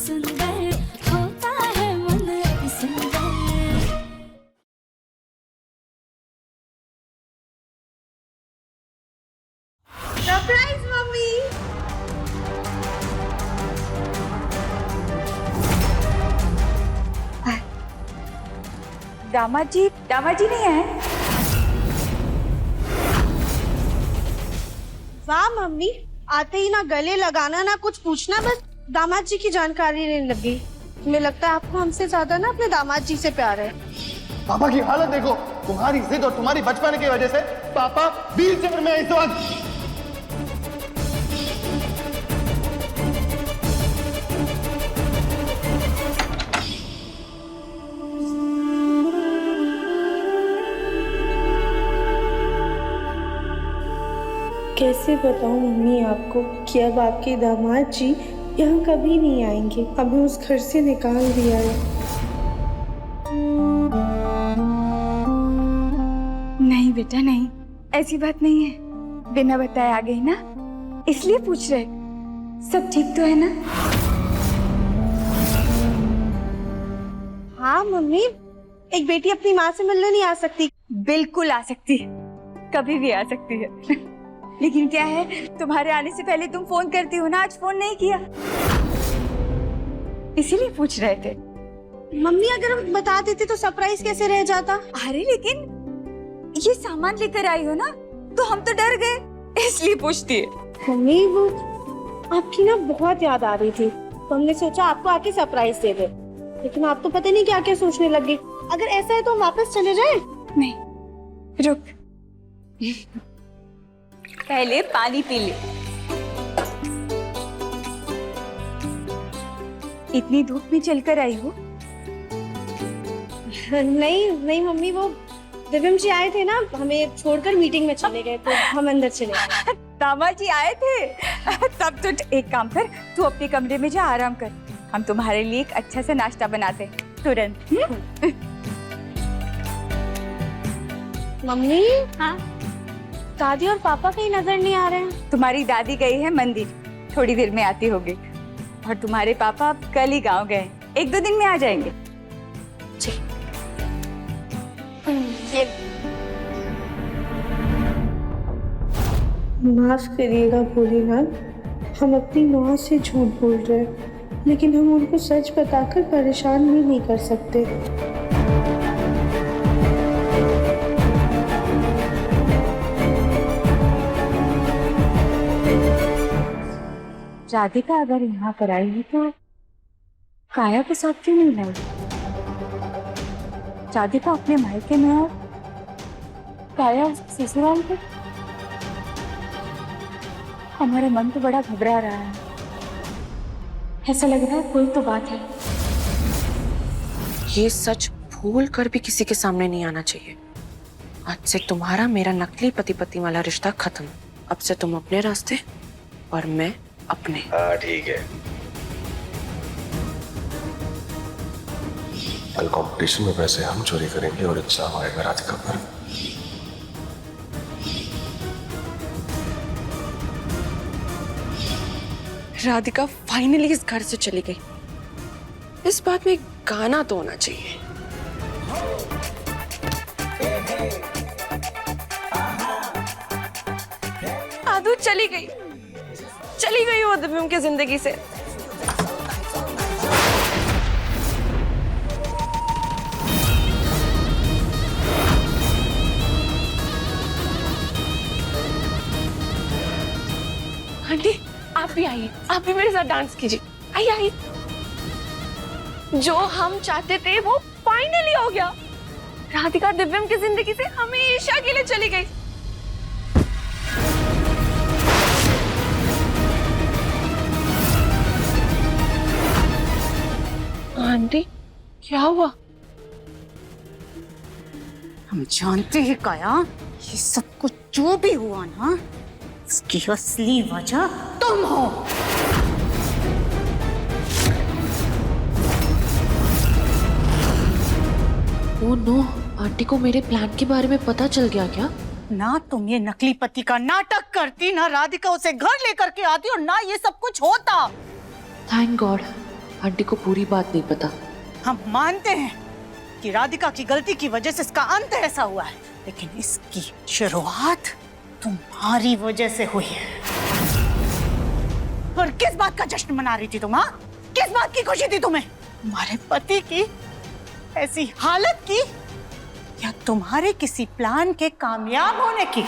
सुंदर होता है मन अति सुंदर। Surprise mummy. दामाद जी नहीं है। वाह मम्मी, आते ही ना गले लगाना ना कुछ पूछना, बस दामाद जी की जानकारी लेने लगी। मुझे लगता है आपको हमसे ज्यादा ना अपने दामाद जी से प्यार है। पापा की हालत देखो, तुम्हारी जिद और तुम्हारी बचपन की वजह से पापा व्हील चेयर में इस वक्त। कैसे बताऊं मम्मी आपको कि अब आपके दामाद जी यहाँ कभी नहीं आएंगे। हमें उस घर से निकाल दिया है। नहीं बेटा नहीं, ऐसी बात नहीं है। बिना बताए आ गई ना, इसलिए पूछ रहे। सब ठीक तो है ना? हाँ मम्मी, एक बेटी अपनी माँ से मिलने नहीं आ सकती? बिल्कुल आ सकती है, कभी भी आ सकती है। लेकिन क्या है, तुम्हारे आने से पहले तुम फोन करती हो ना, आज फोन नहीं किया, इसीलिए पूछ रहे थे। मम्मी अगर हम बता देते तो सरप्राइज कैसे रह जाता? अरे लेकिन ये सामान लेकर आई हो ना, तो हम तो डर गए, इसलिए पूछती है। मम्मी वो आपकी ना बहुत याद आ रही थी, तो हमने सोचा आपको आके सरप्राइज दे दे। लेकिन आप तो पता नहीं क्या क्या सोचने लगे। अगर ऐसा है तो हम वापस चले जाएं? नहीं, रुक, पहले पानी पी ले। इतनी धूप में चलकर आई हो? नहीं नहीं मम्मी, वो दिव्यम जी आए थे ना, हमें छोड़कर मीटिंग में चले गए, तो हम अंदर चले गए। दामाद जी आए थे? तब तो एक काम कर, तू अपने कमरे में जा, आराम कर। हम तुम्हारे लिए एक अच्छा सा नाश्ता बनाते हैं तुरंत। मम्मी हाँ? दादी और पापा कहीं नजर नहीं आ रहे हैं। तुम्हारी दादी गई है मंदिर, थोड़ी देर में आती होगी। और तुम्हारे पापा कल ही गांव गए, एक दो दिन में आ जाएंगे। माफ करिएगा भोलेनाथ, हम अपनी माँ से झूठ बोल रहे हैं, लेकिन हम उनको सच बताकर परेशान भी नहीं कर सकते। राधिका अगर यहाँ पर आई है तो काया को साथ क्यों नहीं लाई? राधिका अपने मायके में और काया ससुराल में। हमारा मन तो बड़ा घबरा रहा है, ऐसा लग रहा है कोई तो बात है। ये सच भूल कर भी किसी के सामने नहीं आना चाहिए। आज से तुम्हारा मेरा नकली पति पत्नी वाला रिश्ता खत्म। अब से तुम अपने रास्ते और मैं अपने। हाँ ठीक है। कल कंपटीशन में पैसे हम चोरी करेंगे और इल्जाम आएगा राधिका पर। राधिका फाइनली इस घर से चली गई, इस बात में गाना तो होना चाहिए। आदू चली गई वो दिव्यम की जिंदगी से। आंटी आप भी आइए, आप भी मेरे साथ डांस कीजिए। आइए आइए। जो हम चाहते थे वो फाइनली हो गया। राधिका दिव्यम की जिंदगी से हमेशा के लिए चली गई। आंटी क्या हुआ? हम जानते हैं काया, ये सब कुछ जो भी हुआ ना, इसकी असली वजह तुम हो। ओह नो, आंटी को मेरे प्लान के बारे में पता चल गया क्या? ना तुम ये नकली पति का नाटक करती, ना राधिका उसे घर लेकर के आती और ना ये सब कुछ होता। थैंक गॉड, आंटी को पूरी बात नहीं पता। हम मानते हैं कि राधिका की गलती की वजह से इसका अंत ऐसा हुआ है, लेकिन इसकी शुरुआत तुम्हारी वजह से हुई है। और किस बात का जश्न मना रही थी तुम? हाँ, किस बात की खुशी थी तुम्हें? तुम्हारे पति की ऐसी हालत की या तुम्हारे किसी प्लान के कामयाब होने की?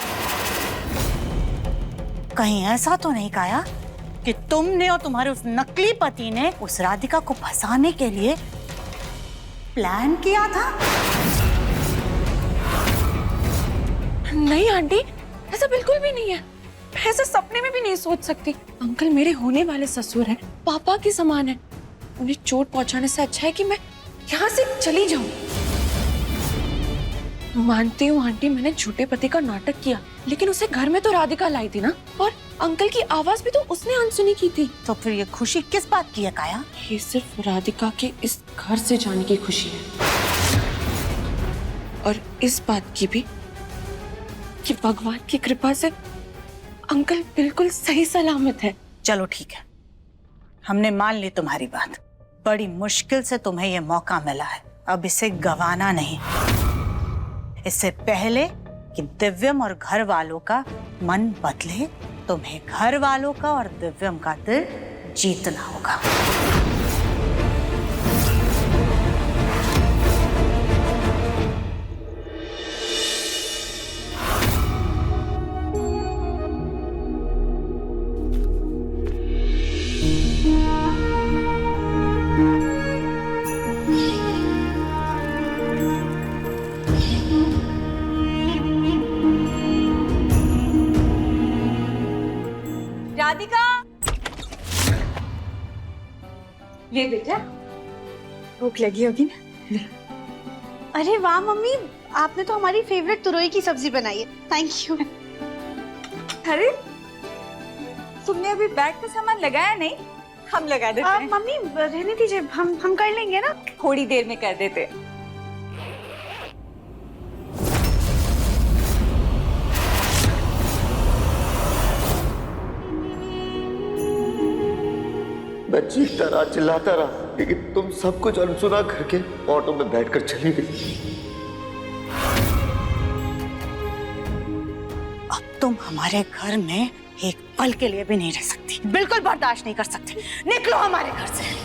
कहीं ऐसा तो नहीं कहा कि तुमने और तुम्हारे उस नकली पति ने उस राधिका को फंसाने के लिए प्लान किया था? नहीं आंटी, ऐसा बिल्कुल भी नहीं है। मैं ऐसा सपने में भी नहीं सोच सकती। अंकल मेरे होने वाले ससुर हैं, पापा के समान है। उन्हें चोट पहुंचाने से अच्छा है कि मैं यहाँ से चली जाऊं। मानती हूँ आंटी, मैंने झूठे पति का नाटक किया, लेकिन उसे घर में तो राधिका लाई थी ना, और अंकल की आवाज भी तो उसने अनसुनी की थी। तो फिर ये खुशी किस बात की है काया? ये सिर्फ राधिका के इस घर से जाने की खुशी है, और इस बात की भी कि भगवान की कृपा से अंकल बिल्कुल सही सलामत है। चलो ठीक है, हमने मान ली तुम्हारी बात। बड़ी मुश्किल से तुम्हें ये मौका मिला है, अब इसे गंवाना नहीं। इससे पहले कि दिव्यम और घर वालों का मन बदले, तुम्हें घर वालों का और दिव्यम का दिल जीतना होगा। राधिका, ये बेटा, भूख लगी होगी ना? अरे वाह मम्मी, आपने तो हमारी फेवरेट तुरई की सब्जी बनाई है। Thank you. अरे तुमने अभी बैग का सामान लगाया नहीं? हम लगा देते हैं। मम्मी रहने दीजिए, हम कर लेंगे ना। थोड़ी देर में कर देते। मैं चीखता रहा, चिल्लाता रहा, लेकिन तुम सब कुछ अनसुना करके ऑटो में बैठकर चली गई। अब तुम हमारे घर में एक पल के लिए भी नहीं रह सकती, बिल्कुल बर्दाश्त नहीं कर सकती। निकलो हमारे घर से।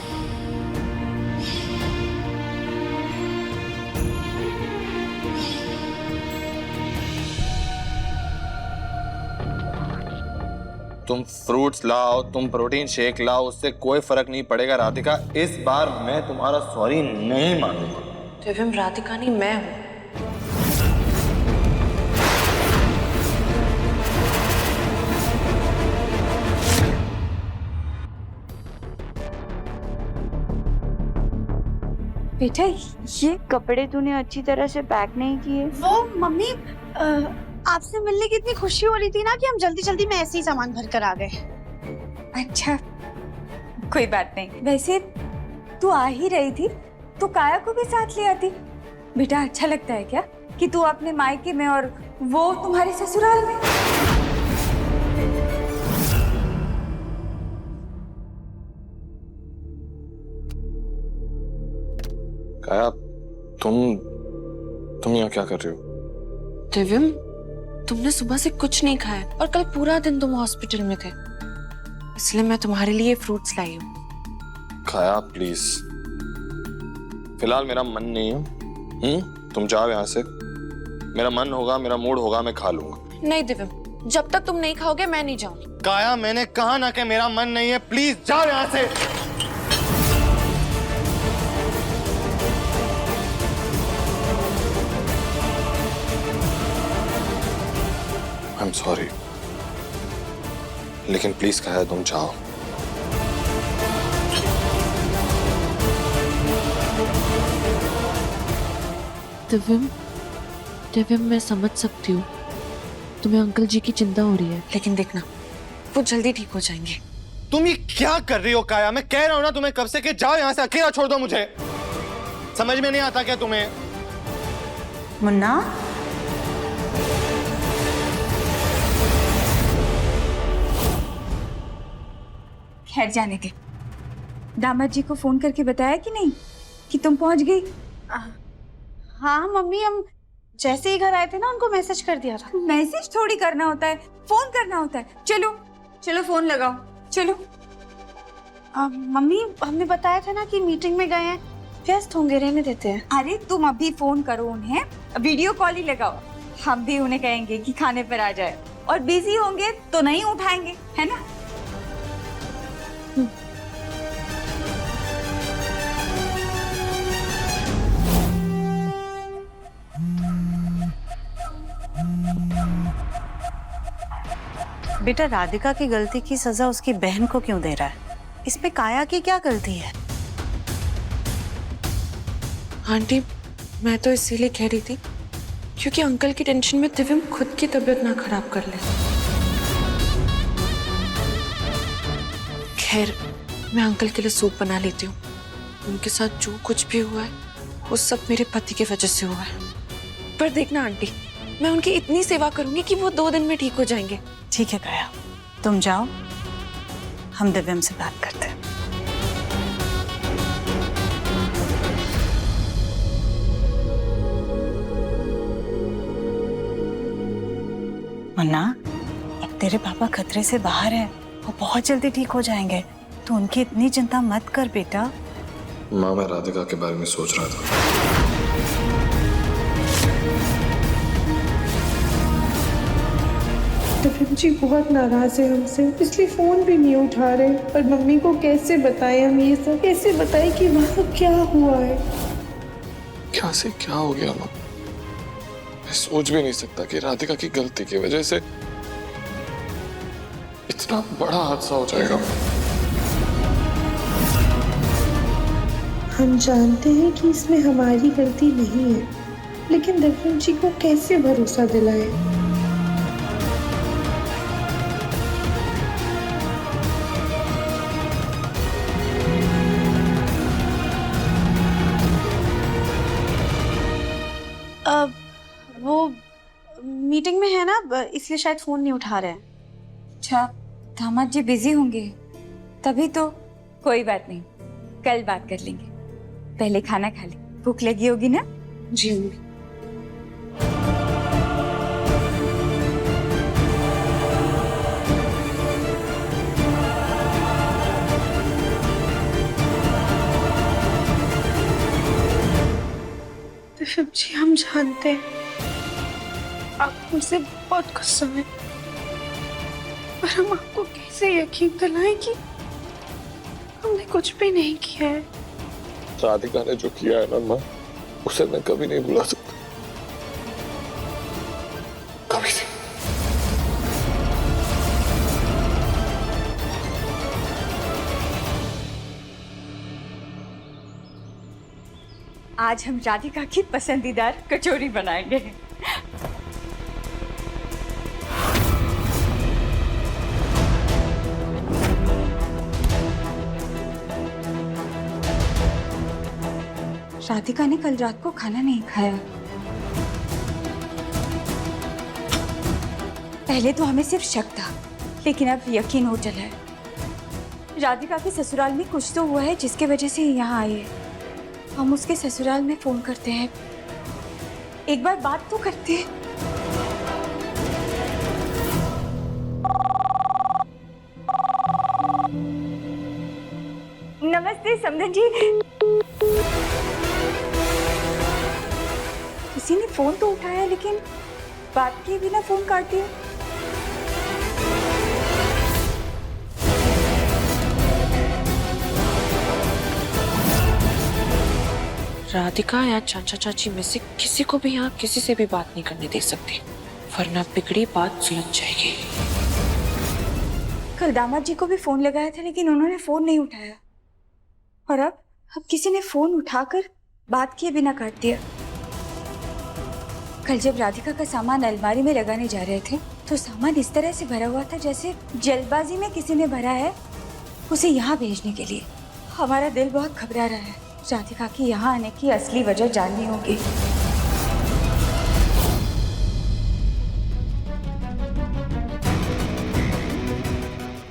तुम फ्रूट्स लाओ, तुम प्रोटीन शेक लाओ, उससे कोई फर्क नहीं पड़ेगा राधिका। इस बार मैं तुम्हारा सॉरी नहीं मानूंगा। दिव्यम राधिका नहीं, मैं हूँ। बेटा, ये कपड़े तूने अच्छी तरह से पैक नहीं किए। वो मम्मी, आपसे मिलने की इतनी खुशी हो रही थी ना कि हम जल्दी जल्दी में ऐसे ही सामान भर कर आ गए। अच्छा, कोई बात नहीं। वैसे तू आ ही रही थी तो काया को भी साथ ले आती। बेटा, अच्छा लगता है क्या कि तू अपने मायके में और वो तुम्हारे ससुराल में? काया, तुम यहाँ क्या कर रही हो? दिव्यम, तुमने सुबह से कुछ नहीं खाया और कल पूरा दिन तुम हॉस्पिटल में थे, इसलिए मैं तुम्हारे लिए फ्रूट्स लाई हूँ। काया प्लीज, फिलहाल मेरा मन नहीं है। तुम जाओ यहाँ से। मेरा मन होगा, मेरा मूड होगा, मैं खा लूंगा। नहीं दिव्यम, जब तक तुम नहीं खाओगे मैं नहीं जाऊंगी। काया, मैंने कहा ना कि मेरा मन नहीं है, प्लीज जाओ यहाँ से। आई एम सॉरी, लेकिन प्लीज काया तुम जाओ। दिव्यम, मैं समझ सकती हूँ तुम्हें अंकल जी की चिंता हो रही है, लेकिन देखना वो जल्दी ठीक हो जाएंगे। तुम ये क्या कर रही हो काया? मैं कह रहा हूं ना तुम्हें कब से कि जाओ यहाँ से, अकेला छोड़ दो मुझे। समझ में नहीं आता क्या तुम्हें? मुन्ना, खैर जाने दे। दामाद जी को फोन करके बताया कि नहीं कि तुम पहुंच गई? हाँ मम्मी, हम जैसे ही घर आए थे ना उनको मैसेज कर दिया था। मैसेज थोड़ी करना होता है, फोन करना होता है। चलो चलो फोन लगाओ, चलो। मम्मी हमने बताया था ना कि मीटिंग में गए हैं, व्यस्त होंगे, रहने देते हैं। अरे तुम अभी फोन करो उन्हें, वीडियो कॉल ही लगाओ। हम भी उन्हें कहेंगे कि खाने पर आ जाए, और बिजी होंगे तो नहीं उठाएंगे, है ना? बेटा, राधिका की गलती की सजा उसकी बहन को क्यों दे रहा है? इसमें काया की क्या गलती है? आंटी, मैं तो इसीलिए कह रही थी क्योंकि अंकल की टेंशन में दिव्यम खुद की तबीयत ना खराब कर ले। खैर, मैं अंकल के लिए सूप बना लेती हूँ। उनके साथ जो कुछ भी हुआ है वो सब मेरे पति की वजह से हुआ है। पर देखना आंटी, मैं उनकी इतनी सेवा करूंगी कि वो 2 दिन में ठीक हो जाएंगे। ठीक है काया, तुम जाओ, हम दिव्यम से बात करते हैं। मुन्ना, अब तेरे पापा खतरे से बाहर हैं, वो बहुत जल्दी ठीक हो जाएंगे। तो उनकी इतनी चिंता मत कर बेटा। माँ, मैं राधिका के बारे में सोच रहा था। दिव्यम जी बहुत नाराज है हमसे, इसलिए फोन भी नहीं उठा रहे। और मम्मी को कैसे बताएं हम ये सब, कैसे बताएं कि वहाँ क्या हुआ है? क्या से क्या हो गया माँ? मैं सोच भी नहीं सकता कि राधिका की गलती की वजह से इतना बड़ा हादसा हो जाएगा। हम जानते हैं कि इसमें हमारी गलती नहीं है, लेकिन दिव्यम जी को कैसे भरोसा दिलाएं? वो मीटिंग में है ना, इसलिए शायद फोन नहीं उठा रहे हैं। अच्छा, दामाद जी बिजी होंगे तभी तो। कोई बात नहीं, कल बात कर लेंगे। पहले खाना खा ले, भूख लगी होगी ना? जी मम्मी। दिव्यम जी, हम जानते हैं आप मुझसे बहुत गुस्सा है, पर हम आपको कैसे यकीन दिलाएं कि हमने कुछ भी नहीं किया है। राधिका ने जो किया है ना माँ, उसे मैं कभी नहीं भुला सकता, कभी नहीं। आज हम राधिका की पसंदीदार कचौरी बनाएंगे। राधिका ने कल रात को खाना नहीं खाया। पहले तो हमें सिर्फ शक था, लेकिन अब यकीन हो चला है। राधिका के ससुराल में कुछ तो हुआ है जिसके वजह से यहाँ आई है। हम उसके ससुराल में फोन करते हैं, एक बार बात तो करते हैं। नमस्ते समधन जी। किसी ने फोन तो उठाया, लेकिन बात किए बिना फोन काट दिया। राधिका या चाचा चाची में से किसी को भी यहाँ किसी से भी बात नहीं करने दे सकती, वरना बिगड़ी बात सुलझ जाएगी। कल दामाद जी को भी फोन लगाया था, लेकिन उन्होंने फोन नहीं उठाया। और अब किसी ने फोन उठाकर बात किए बिना काट दिया। कल जब राधिका का सामान अलमारी में लगाने जा रहे थे, तो सामान इस तरह से भरा हुआ था जैसे जल्दबाजी में किसी ने भरा है उसे यहाँ भेजने के लिए। हमारा दिल बहुत घबरा रहा है। राधिका की यहाँ आने की असली वजह जाननी होगी।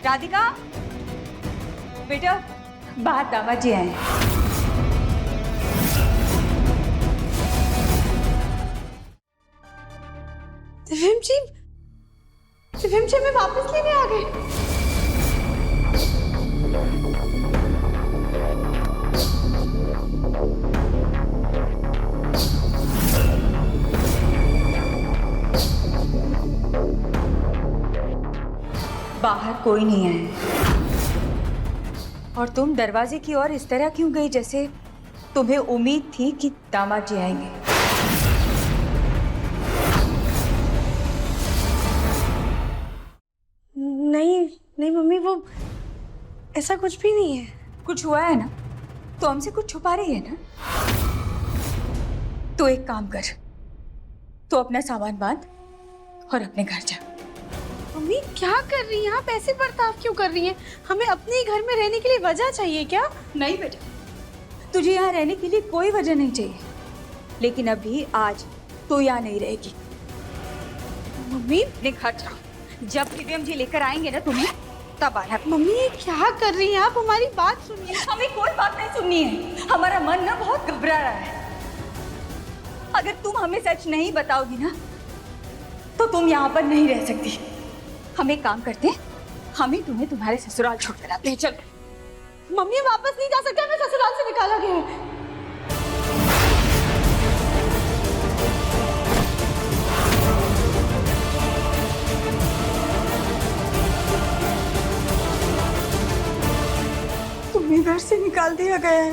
राधिका, बेटा बाहर दामाद जी आए हैं। दिव्यम जी हमें वापस लेने आ गए। बाहर कोई नहीं आया और तुम दरवाजे की ओर इस तरह क्यों गई जैसे तुम्हें उम्मीद थी कि दामाद जी आएंगे? नहीं मम्मी, वो ऐसा कुछ भी नहीं है। कुछ हुआ है ना, तो हमसे कुछ छुपा रही है ना। तो एक काम कर, तो अपना सामान बांध और अपने घर जा। मम्मी क्या कर रही हैं आप? ऐसे बर्ताव क्यों कर रही हैं? हमें अपने ही घर में रहने के लिए वजह चाहिए क्या? नहीं बेटा, तुझे यहाँ रहने के लिए कोई वजह नहीं चाहिए, लेकिन अभी आज तो यहाँ नहीं रहेगी। मम्मी अपने घर जा। जब दिव्यम जी लेकर आएंगे ना तुम्हें, तब आना। मम्मी ये क्या कर रही हैं आप? हमारी बात सुनिए। हमें कोई बात नहीं सुननी है, हमारा मन ना बहुत घबरा रहा है। अगर तुम हमें सच नहीं बताओगी ना, तो तुम यहाँ पर नहीं रह सकती। हम एक काम करते हैं, हमें तुम्हें तुम्हारे ससुराल छोड़ कर आते हैं। चलो। मम्मी वापस नहीं जा सकते, हमें ससुराल से निकाला गया है। तुम्हें घर से निकाल दिया गया है।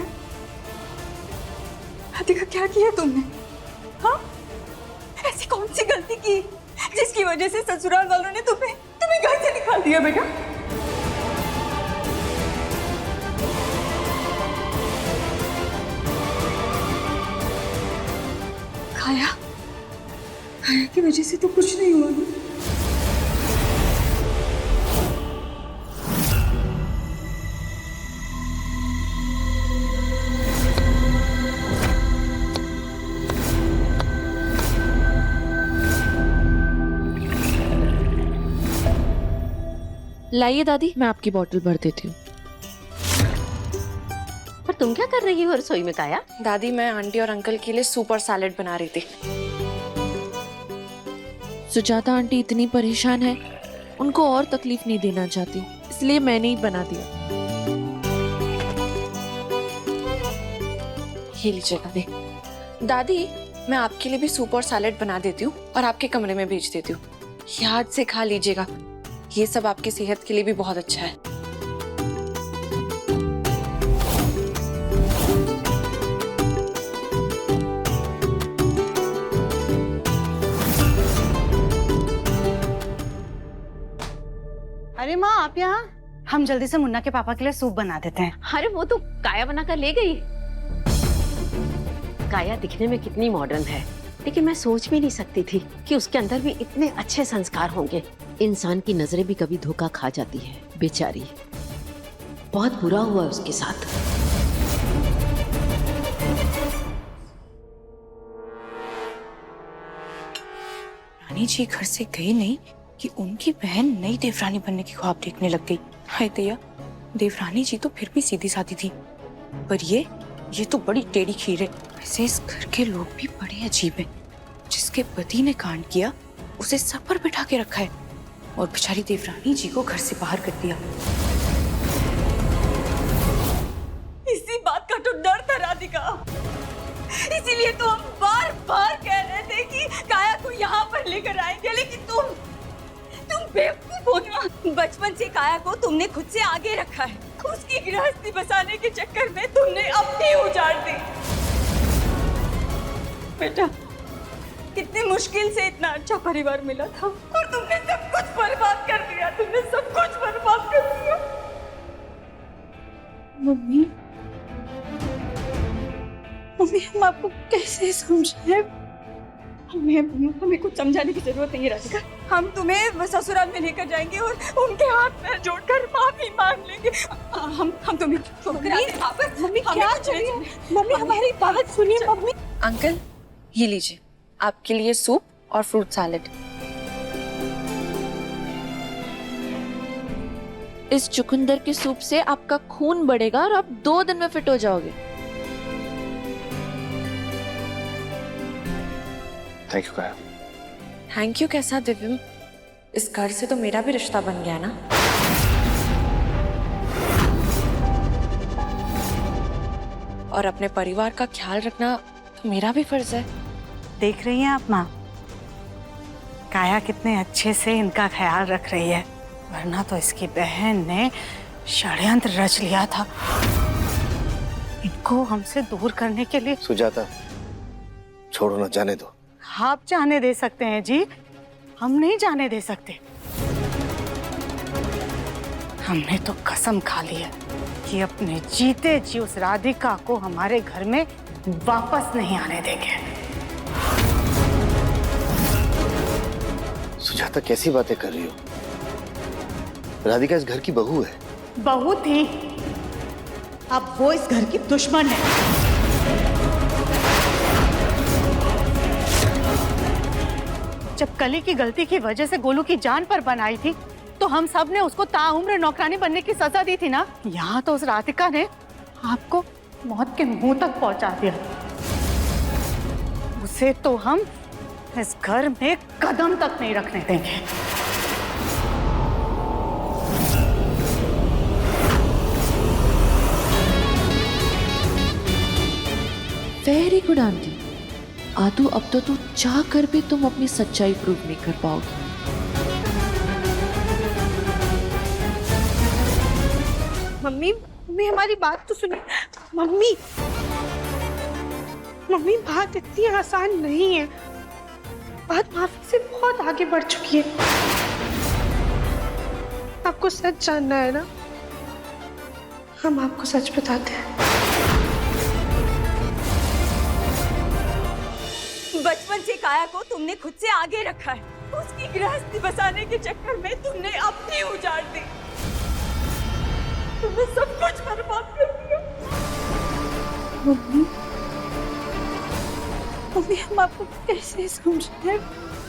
राधिका क्या किया तुमने? हाँ, ऐसी कौन सी गलती की जिसकी वजह से ससुराल वालों ने तुम्हें घर से निकाल दिया? बेटा काया की वजह से तो कुछ नहीं हुआ ना? लाइए दादी, मैं आपकी बोतल भर देती हूँ। पर तुम क्या कर रही हो रसोई में काया? दादी मैं आंटी और अंकल के लिए सुपर सैलेड बना रही थी। सुजाता आंटी इतनी परेशान है, उनको और तकलीफ नहीं देना चाहती, इसलिए मैंने ही बना दिया। ये लीजिए दादी। दादी मैं आपके लिए भी सुपर सैलेड बना देती हूँ और आपके कमरे में भेज देती हूँ। याद से खा लीजिएगा, ये सब आपकी सेहत के लिए भी बहुत अच्छा है। अरे माँ आप यहाँ? हम जल्दी से मुन्ना के पापा के लिए सूप बना देते हैं। अरे वो तो काया बनाकर ले गई। काया दिखने में कितनी मॉडर्न है, लेकिन मैं सोच भी नहीं सकती थी कि उसके अंदर भी इतने अच्छे संस्कार होंगे। इंसान की नजरें भी कभी धोखा खा जाती है, बेचारी। बहुत बुरा हुआ उसके साथ। रानी जी घर से गई नहीं कि उनकी बहन नई देवरानी बनने की ख्वाब देखने लग गई। हाय दैया, देवरानी जी तो फिर भी सीधी सादी थी, पर ये तो बड़ी टेढ़ी खीर है। वैसे इस घर के लोग भी बड़े अजीब हैं। जिसके पति ने कांड किया उसे सर पर बिठा के रखा है और बेचारी देवरानी जी को घर से बाहर कर दिया। इसी बात का तो डर था राधिका, इसीलिए तो हम बार बार कह रहे थे कि काया को यहाँ पर लेकर आएंगे, लेकिन तुम बेवकूफ हो ना। बचपन से काया को तुमने खुद से आगे रखा है, उसकी गृहस्थी बसाने के चक्कर में तुमने अपनी उजाड़ दी। बेटा कितनी मुश्किल से इतना अच्छा परिवार मिला था और तुमने सब कुछ बर्बाद कर दिया, तुमने सब कुछ बर्बाद कर दिया। मम्मी हम आपको कैसे समझाएं? हमें कुछ समझाने की जरूरत नहीं है राधिका। हम तुम्हें ससुराल में लेकर जाएंगे और उनके हाथ पैर जोड़कर माफी मांग लेंगे। हम तुम्हें मम्मी क्या मम्मी हमारी बात सुनिए। मम्मी अंकल ये लीजिए आपके लिए सूप और फ्रूट सैलेड। इस चुकंदर के सूप से आपका खून बढ़ेगा और आप 2 दिन में फिट हो जाओगे। थैंक यू काया। थैंक यू कैसा दिव्यम, इस घर से तो मेरा भी रिश्ता बन गया ना। और अपने परिवार का ख्याल रखना तो मेरा भी फर्ज है। देख रही हैं आप माँ, काया कितने अच्छे से इनका ख्याल रख रही है, वरना तो इसकी बहन ने षड्यंत्र रच लिया था इनको हमसे दूर करने के लिए। सुजाता, छोड़ो ना, जाने दो। आप जाने दे सकते हैं जी, हम नहीं जाने दे सकते। हमने तो कसम खा ली है कि अपने जीते जी उस राधिका को हमारे घर में वापस नहीं आने देंगे। सुजाता, कैसी बातें कर रही हो? राधिका इस घर की बहू है। बहू थी, अब वो इस घर की दुश्मन है। जब कली की गलती की वजह से गोलू की जान पर बनाई थी तो हम सब ने उसको ताउम्र नौकरानी बनने की सजा दी थी ना। यहाँ तो उस राधिका ने आपको मौत के मुंह तक पहुंचा दिया। उसे तो हम इस घर में कदम तक नहीं रखने देंगे। Very good aunty. आदू, अब तो तू चाह कर भी तुम अपनी सच्चाई प्रूव नहीं कर पाओगी। मम्मी, मम्मी हमारी बात तो सुनिए। मम्मी, मम्मी बात इतनी आसान नहीं है। बात माफी से बहुत आगे बढ़ चुकी है। आपको सच जानना है ना, हम आपको सच बताते हैं। बचपन से काया को तुमने खुद से आगे रखा है, उसकी गृहस्थी बसाने के चक्कर में तुमने अपनी उजाड़ दी। तुमने सब कुछ बर्बाद कर दिया। मम्मी, मम्मी हम आपको कैसे समझाएं?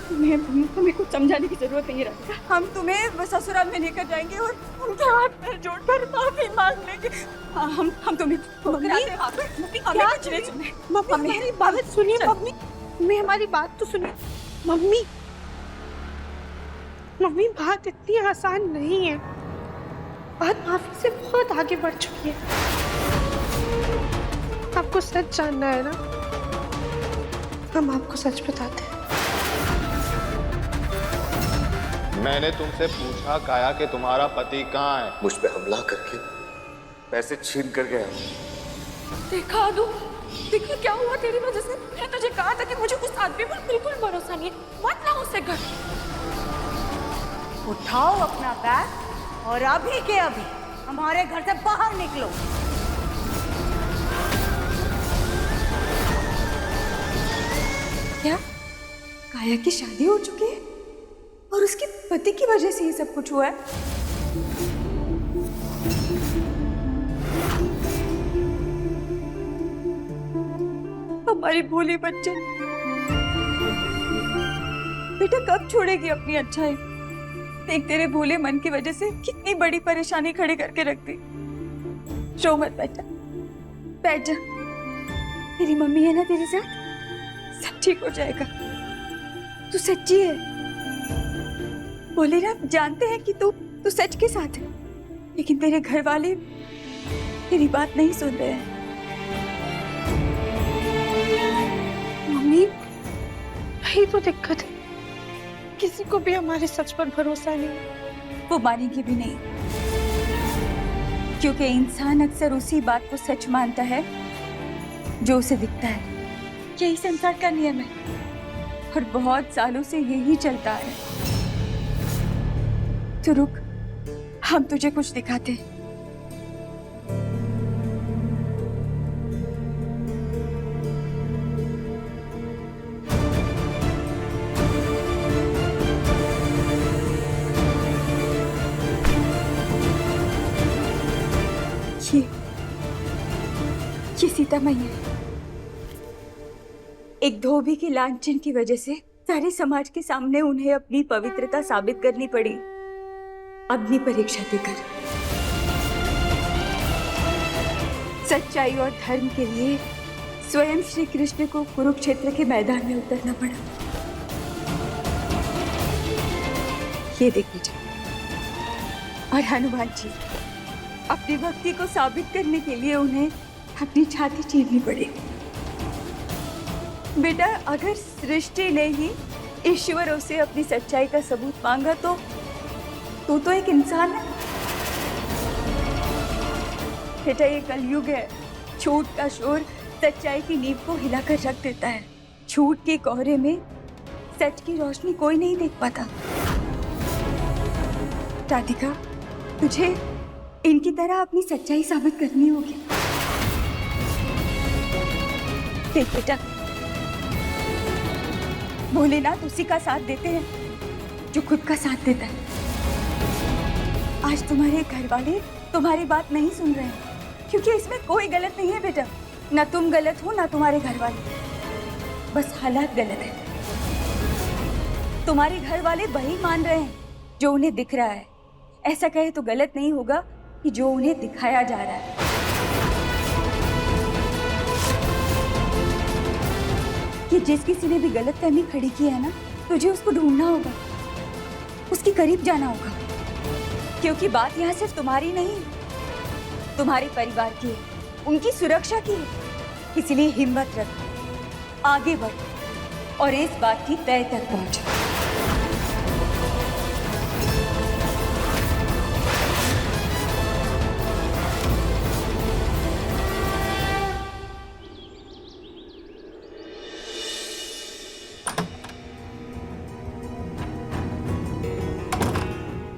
हमें कुछ समझाने की जरूरत नहीं रखता। हम तुम्हें ससुराल में लेकर जाएंगे और उनके हाथ पैर जोड़कर माफी मांग लेंगे। हम तुम्हें हमारी बात सुनिए। मम्मी, मम्मी हमारी बात तो सुनिए। मम्मी, मम्मी बात इतनी आसान नहीं है। बात माफी से बहुत आगे बढ़ चुकी है। आपको सच जानना है ना, हम आपको सच बताते हैं। मैंने तुमसे पूछा काया कि तुम्हारा पति कहाँ है? मुझ पे हमला करके पैसे छीन कर गया। देखा आदू, देखिए क्या हुआ तेरी वजह से। मैंने तुझे कहा था कि मुझे उस आदमी पर बिल्कुल भरोसा नहीं है, मत लाओ उसे घर। उठाओ अपना बैग और अभी के अभी हमारे घर से बाहर निकलो। क्या काया की शादी हो चुकी है और उसके पति की वजह से ये सब कुछ हुआ है? हमारी भोली बच्चे, बेटा कब छोड़ेगी अपनी अच्छाई? देख तेरे भोले मन की वजह से कितनी बड़ी परेशानी खड़ी करके रख दी। रो मत बेटा, बैठ जा। तेरी मम्मी है ना तेरे साथ, सब ठीक हो जाएगा। तू सच्ची है। बोले ना, जानते हैं कि तू सच के साथ है, लेकिन तेरे घर वाले तेरी बात नहीं सुन रहे हैं। मम्मी, यही तो दिक्कत है, किसी को भी हमारे सच पर भरोसा नहीं। वो मानेंगे भी नहीं, क्योंकि इंसान अक्सर उसी बात को सच मानता है जो उसे दिखता है। यही संसार का नियम है और बहुत सालों से यही चलता है। तो रुक, हम तुझे कुछ दिखाते हैं। ये सीता मैया है। एक धोबी की लांछन की वजह से सारे समाज के सामने उन्हें अपनी पवित्रता साबित करनी पड़ी। अपनी परीक्षा देकर सच्चाई और धर्म के लिए स्वयं श्री कृष्ण को कुरुक्षेत्र के मैदान में उतरना पड़ा। ये देख लीजिए। और हनुमान जी, अपनी भक्ति को साबित करने के लिए उन्हें अपनी छाती चीरनी पड़ेगी। बेटा, अगर सृष्टि ने ही ईश्वरों से अपनी सच्चाई का सबूत मांगा तो तू तो एक इंसान है। बेटा, ये कलयुग है। झूठ का शोर सच्चाई की नींव को हिलाकर रख देता है। झूठ के कोहरे में सच की रोशनी कोई नहीं देख पाता। राधिका, तुझे इनकी तरह अपनी सच्चाई साबित करनी होगी। देख बेटा, भोलेनाथ उसी का साथ देते हैं जो खुद का साथ देता है। आज तुम्हारे घर वाले तुम्हारी बात नहीं सुन रहे हैं, क्योंकि इसमें कोई गलत नहीं है बेटा। ना तुम गलत हो, ना तुम्हारे घर वाले, बस हालात गलत है। तुम्हारे घर वाले वही मान रहे हैं जो उन्हें दिख रहा है। ऐसा कहे तो गलत नहीं होगा कि जो उन्हें दिखाया जा रहा है। कि जिस किसी ने भी गलतफहमी खड़ी की है ना, तुझे उसको ढूंढना होगा, उसके करीब जाना होगा, क्योंकि बात यहाँ सिर्फ तुम्हारी नहीं, तुम्हारे परिवार की है, उनकी सुरक्षा की है। इसलिए हिम्मत रख, आगे बढ़ और इस बात की तय तक पहुंच।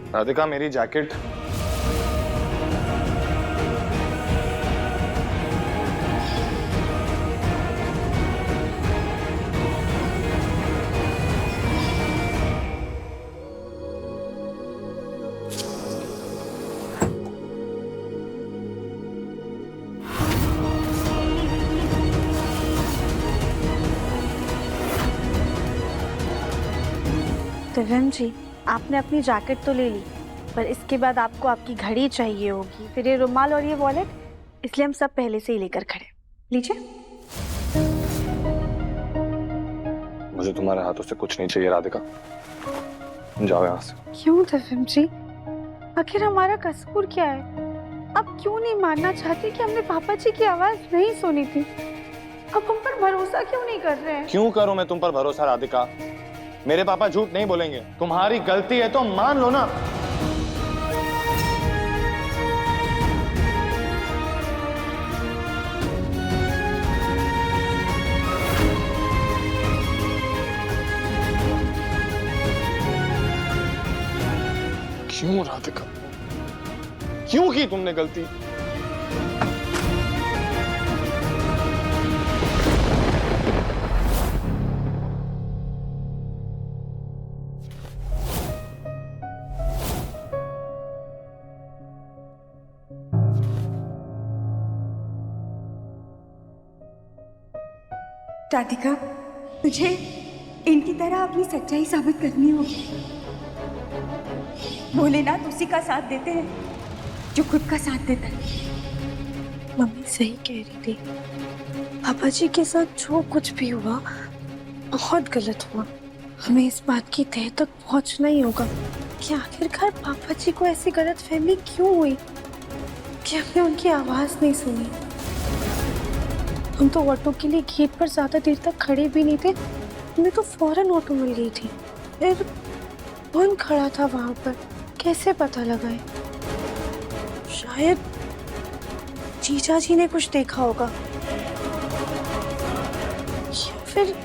राधिका, मेरी जैकेट। दिव्यम जी, आपने अपनी जैकेट तो ले ली, पर इसके बाद आपको आपकी घड़ी चाहिए होगी, फिर ये रुमाल और ये वॉलेट, इसलिए हम सब पहले से ही लेकर खड़े। लीजिए। मुझे तुम्हारे हाथों से कुछ नहीं चाहिए राधिका, जाओ यहाँ से। क्यों दिव्यम जी? आखिर हमारा कसूर क्या है? आप क्यों नहीं मानना चाहते कि हमने पापा जी की आवाज नहीं सुनी थी? अब हम पर भरोसा क्यों नहीं कर रहे हैं? क्यों करूं मैं तुम पर भरोसा राधिका? मेरे पापा झूठ नहीं बोलेंगे। तुम्हारी गलती है तो मान लो ना। क्यों राधिका, क्यों की तुमने गलती? राधिका, तुझे इनकी तरह अपनी सच्चाई साबित करनी होगी। भोलेनाथ उसी का साथ देते हैं जो खुद का साथ देता है। मम्मी सही कह रही थी, पापा जी के साथ जो कुछ भी हुआ बहुत गलत हुआ। हमें इस बात की तह तक पहुंचना ही होगा कि आखिरकार पापा जी को ऐसी गलतफहमी क्यों हुई कि हमने उनकी आवाज नहीं सुनी। हम तो ऑटो के लिए गेट पर ज्यादा देर तक खड़े भी नहीं थे, हमें तो फौरन ऑटो मिल गई थी। फिर कौन खड़ा था वहां पर, कैसे पता लगाए? शायद जीजा जी ने कुछ देखा होगा, या फिर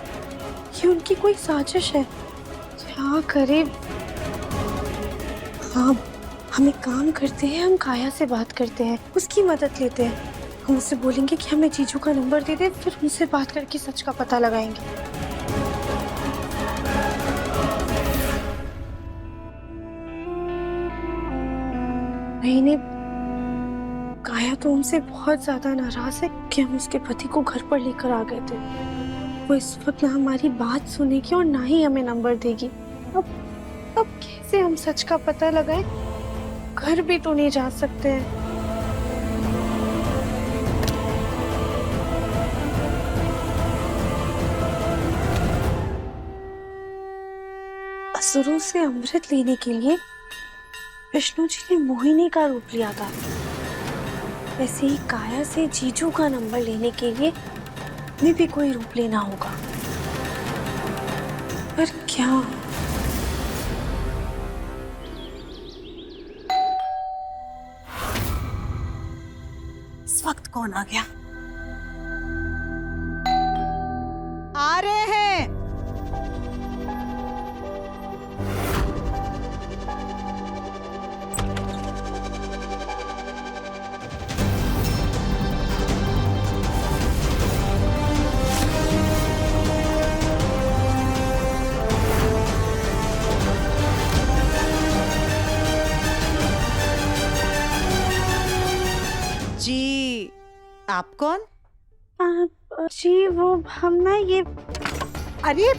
ये उनकी कोई साजिश है। क्या करे? हाँ, हम एक काम करते हैं, हम काया से बात करते हैं, उसकी मदद लेते हैं। हम उससे बोलेंगे कि हमें जीजू का नंबर दे दे, फिर उनसे बात करके सच का पता लगाएंगे। नहीं, काया तो हमसे बहुत ज्यादा नाराज है कि हम उसके पति को घर पर लेकर आ गए थे। वो इस वक्त ना हमारी बात सुनेगी और ना ही हमें नंबर देगी। अब कैसे हम सच का पता लगाएं? घर भी तो नहीं जा सकते हैं। शुरू से अमृत लेने के लिए विष्णु जी ने मोहिनी का रूप लिया था, वैसे ही काया से जीजू का नंबर लेने के लिए हमें भी कोई रूप लेना होगा। पर क्या? इस वक्त कौन आ गया? आ रहे हैं। जी, आप कौन? जी वो हम ना ये, अरे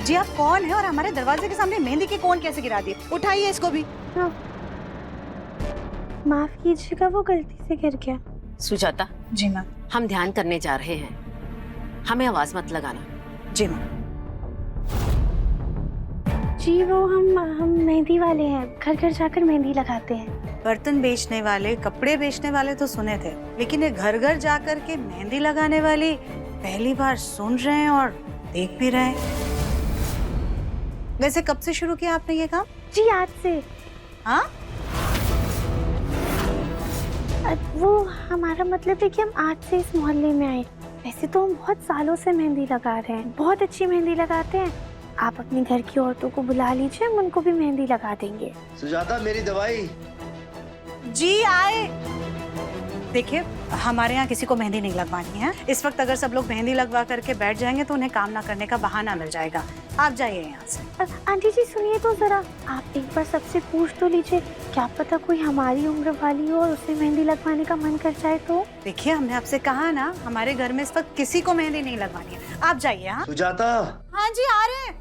जी, आप कौन है और हमारे दरवाजे के सामने मेहंदी की कोन कैसे गिरा दी? उठाइए इसको भी। माफ कीजिएगा, वो गलती से गिर गया। सुजाता, जी मैम। हम ध्यान करने जा रहे हैं, हमें आवाज मत लगाना। जी मैम। जी वो हम मेहंदी वाले हैं, घर घर जाकर मेहंदी लगाते हैं। बर्तन बेचने वाले, कपड़े बेचने वाले तो सुने थे, लेकिन ये घर घर जाकर के मेहंदी लगाने वाली पहली बार सुन रहे हैं और देख भी रहे हैं। वैसे कब से शुरू किया आपने ये काम? जी आज से। हाँ? वो हमारा मतलब है कि हम आज से इस मोहल्ले में आए। वैसे तो हम बहुत सालों से मेहंदी लगा रहे हैं, बहुत अच्छी मेहंदी लगाते हैं। आप अपने घर की औरतों को बुला लीजिए, हम उनको भी मेहंदी लगा देंगे। सुजाता, मेरी दवाई। जी आए। देखिए, हमारे यहाँ किसी को मेहंदी नहीं लगवानी है। इस वक्त अगर सब लोग मेहंदी लगवा करके बैठ जाएंगे तो उन्हें काम ना करने का बहाना मिल जाएगा। आप जाइए यहाँ से। आंटी जी सुनिए तो जरा, आप एक बार सबसे पूछ तो लीजिए, क्या पता कोई हमारी उम्र वाली हो और उसे मेहंदी लगवाने का मन कर जाए तो। देखिए, हमने आपसे कहा ना, हमारे घर में इस वक्त किसी को मेहंदी नहीं लगवानी है। आप जाइए। हाँ सुजाता। हाँ जी आ रहे हैं।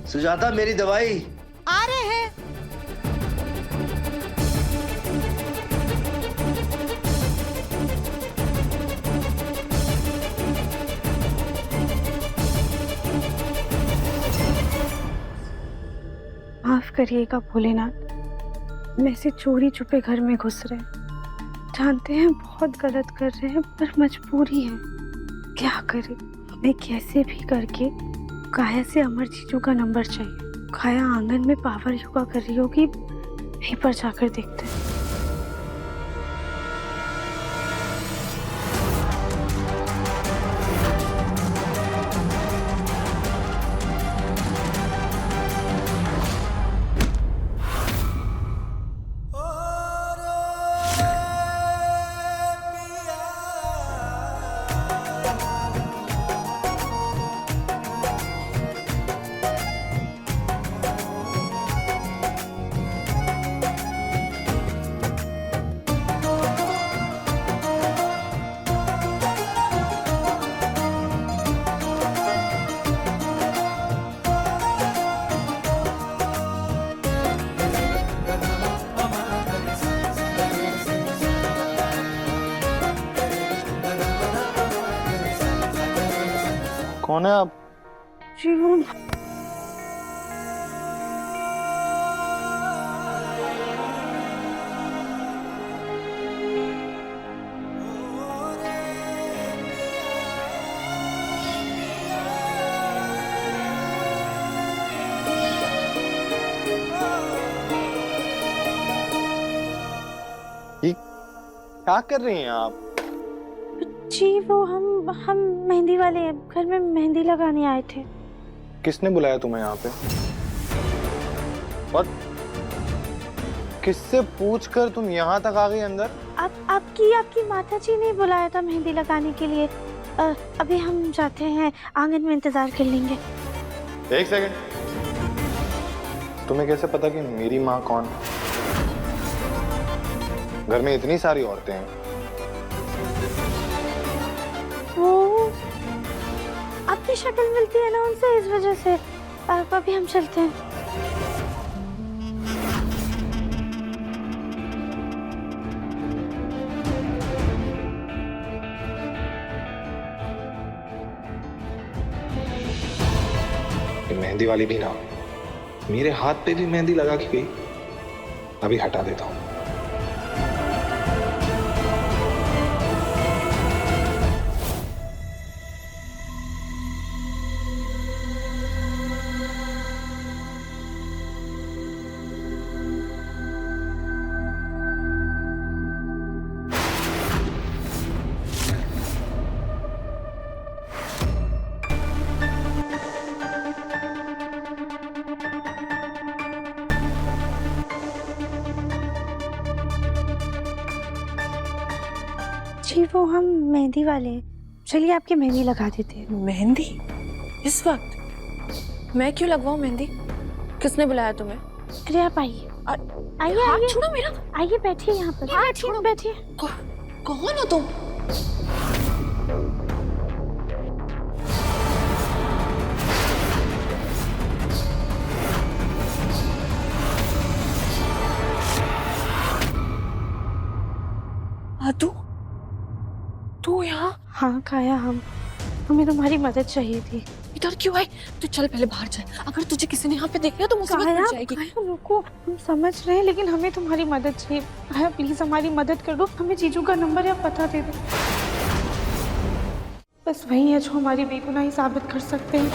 सुजाता, मेरी दवाई। आ रहे हैं। माफ करिएगा भोलेनाथ, मैं से चोरी छुपे घर में घुस रहे, जानते हैं बहुत गलत कर रहे हैं, पर मजबूरी है। क्या करें, हमें कैसे भी करके काया से अमर जीजू का नंबर चाहिए। काया आंगन में पावर योगा कर रही होगी, वहीं पर जाकर देखते हैं। कौन है आप? जी वो क्या कर रही हैं आप? जी वो हम मेहंदी वाले हैं, घर में मेहंदी लगाने आए थे। किसने बुलाया तुम्हें यहाँ पे? और किससे पूछकर तुम यहाँ तक आ गई अंदर? आपकी माता जी ने बुलाया था मेहंदी लगाने के लिए। अभी हम जाते हैं, आंगन में इंतजार कर लेंगे। एक सेकंड, तुम्हें कैसे पता कि मेरी माँ कौन है? घर में इतनी सारी औरतें हैं। वो आपकी शक्ल मिलती है ना उनसे, इस वजह से। अभी हम चलते हैं। मेहंदी वाली भी ना, मेरे हाथ पे भी मेहंदी लगा के गई। अभी हटा देता हूँ। जी वो हम मेहंदी वाले हैं, चलिए आपकी मेहंदी लगा देते हैं। मेहंदी इस वक्त? मैं क्यों लगवाऊं मेहंदी? किसने बुलाया तुम्हें? अरे आप आइए, आइए हाथ आइए, छोड़ो मेरा। आइए बैठिए यहाँ पर। हाथ छोड़ो। बैठिए। कौन हो तुम? आदू, तू यहाँ? हाँ काया, हमें तुम्हारी मदद चाहिए थी। इधर क्यों आई? तू चल पहले बाहर जाए, अगर तुझे किसी ने यहाँ पे देख लिया तो मुसीबत काया, हो जाएगी। काया रुको, हम समझ रहे हैं लेकिन हमें तुम्हारी मदद चाहिए। काया प्लीज हमारी मदद कर दो, हमें जीजू का नंबर या पता दे दो। बस वही है जो हमारी बेगुनाही साबित कर सकते हैं।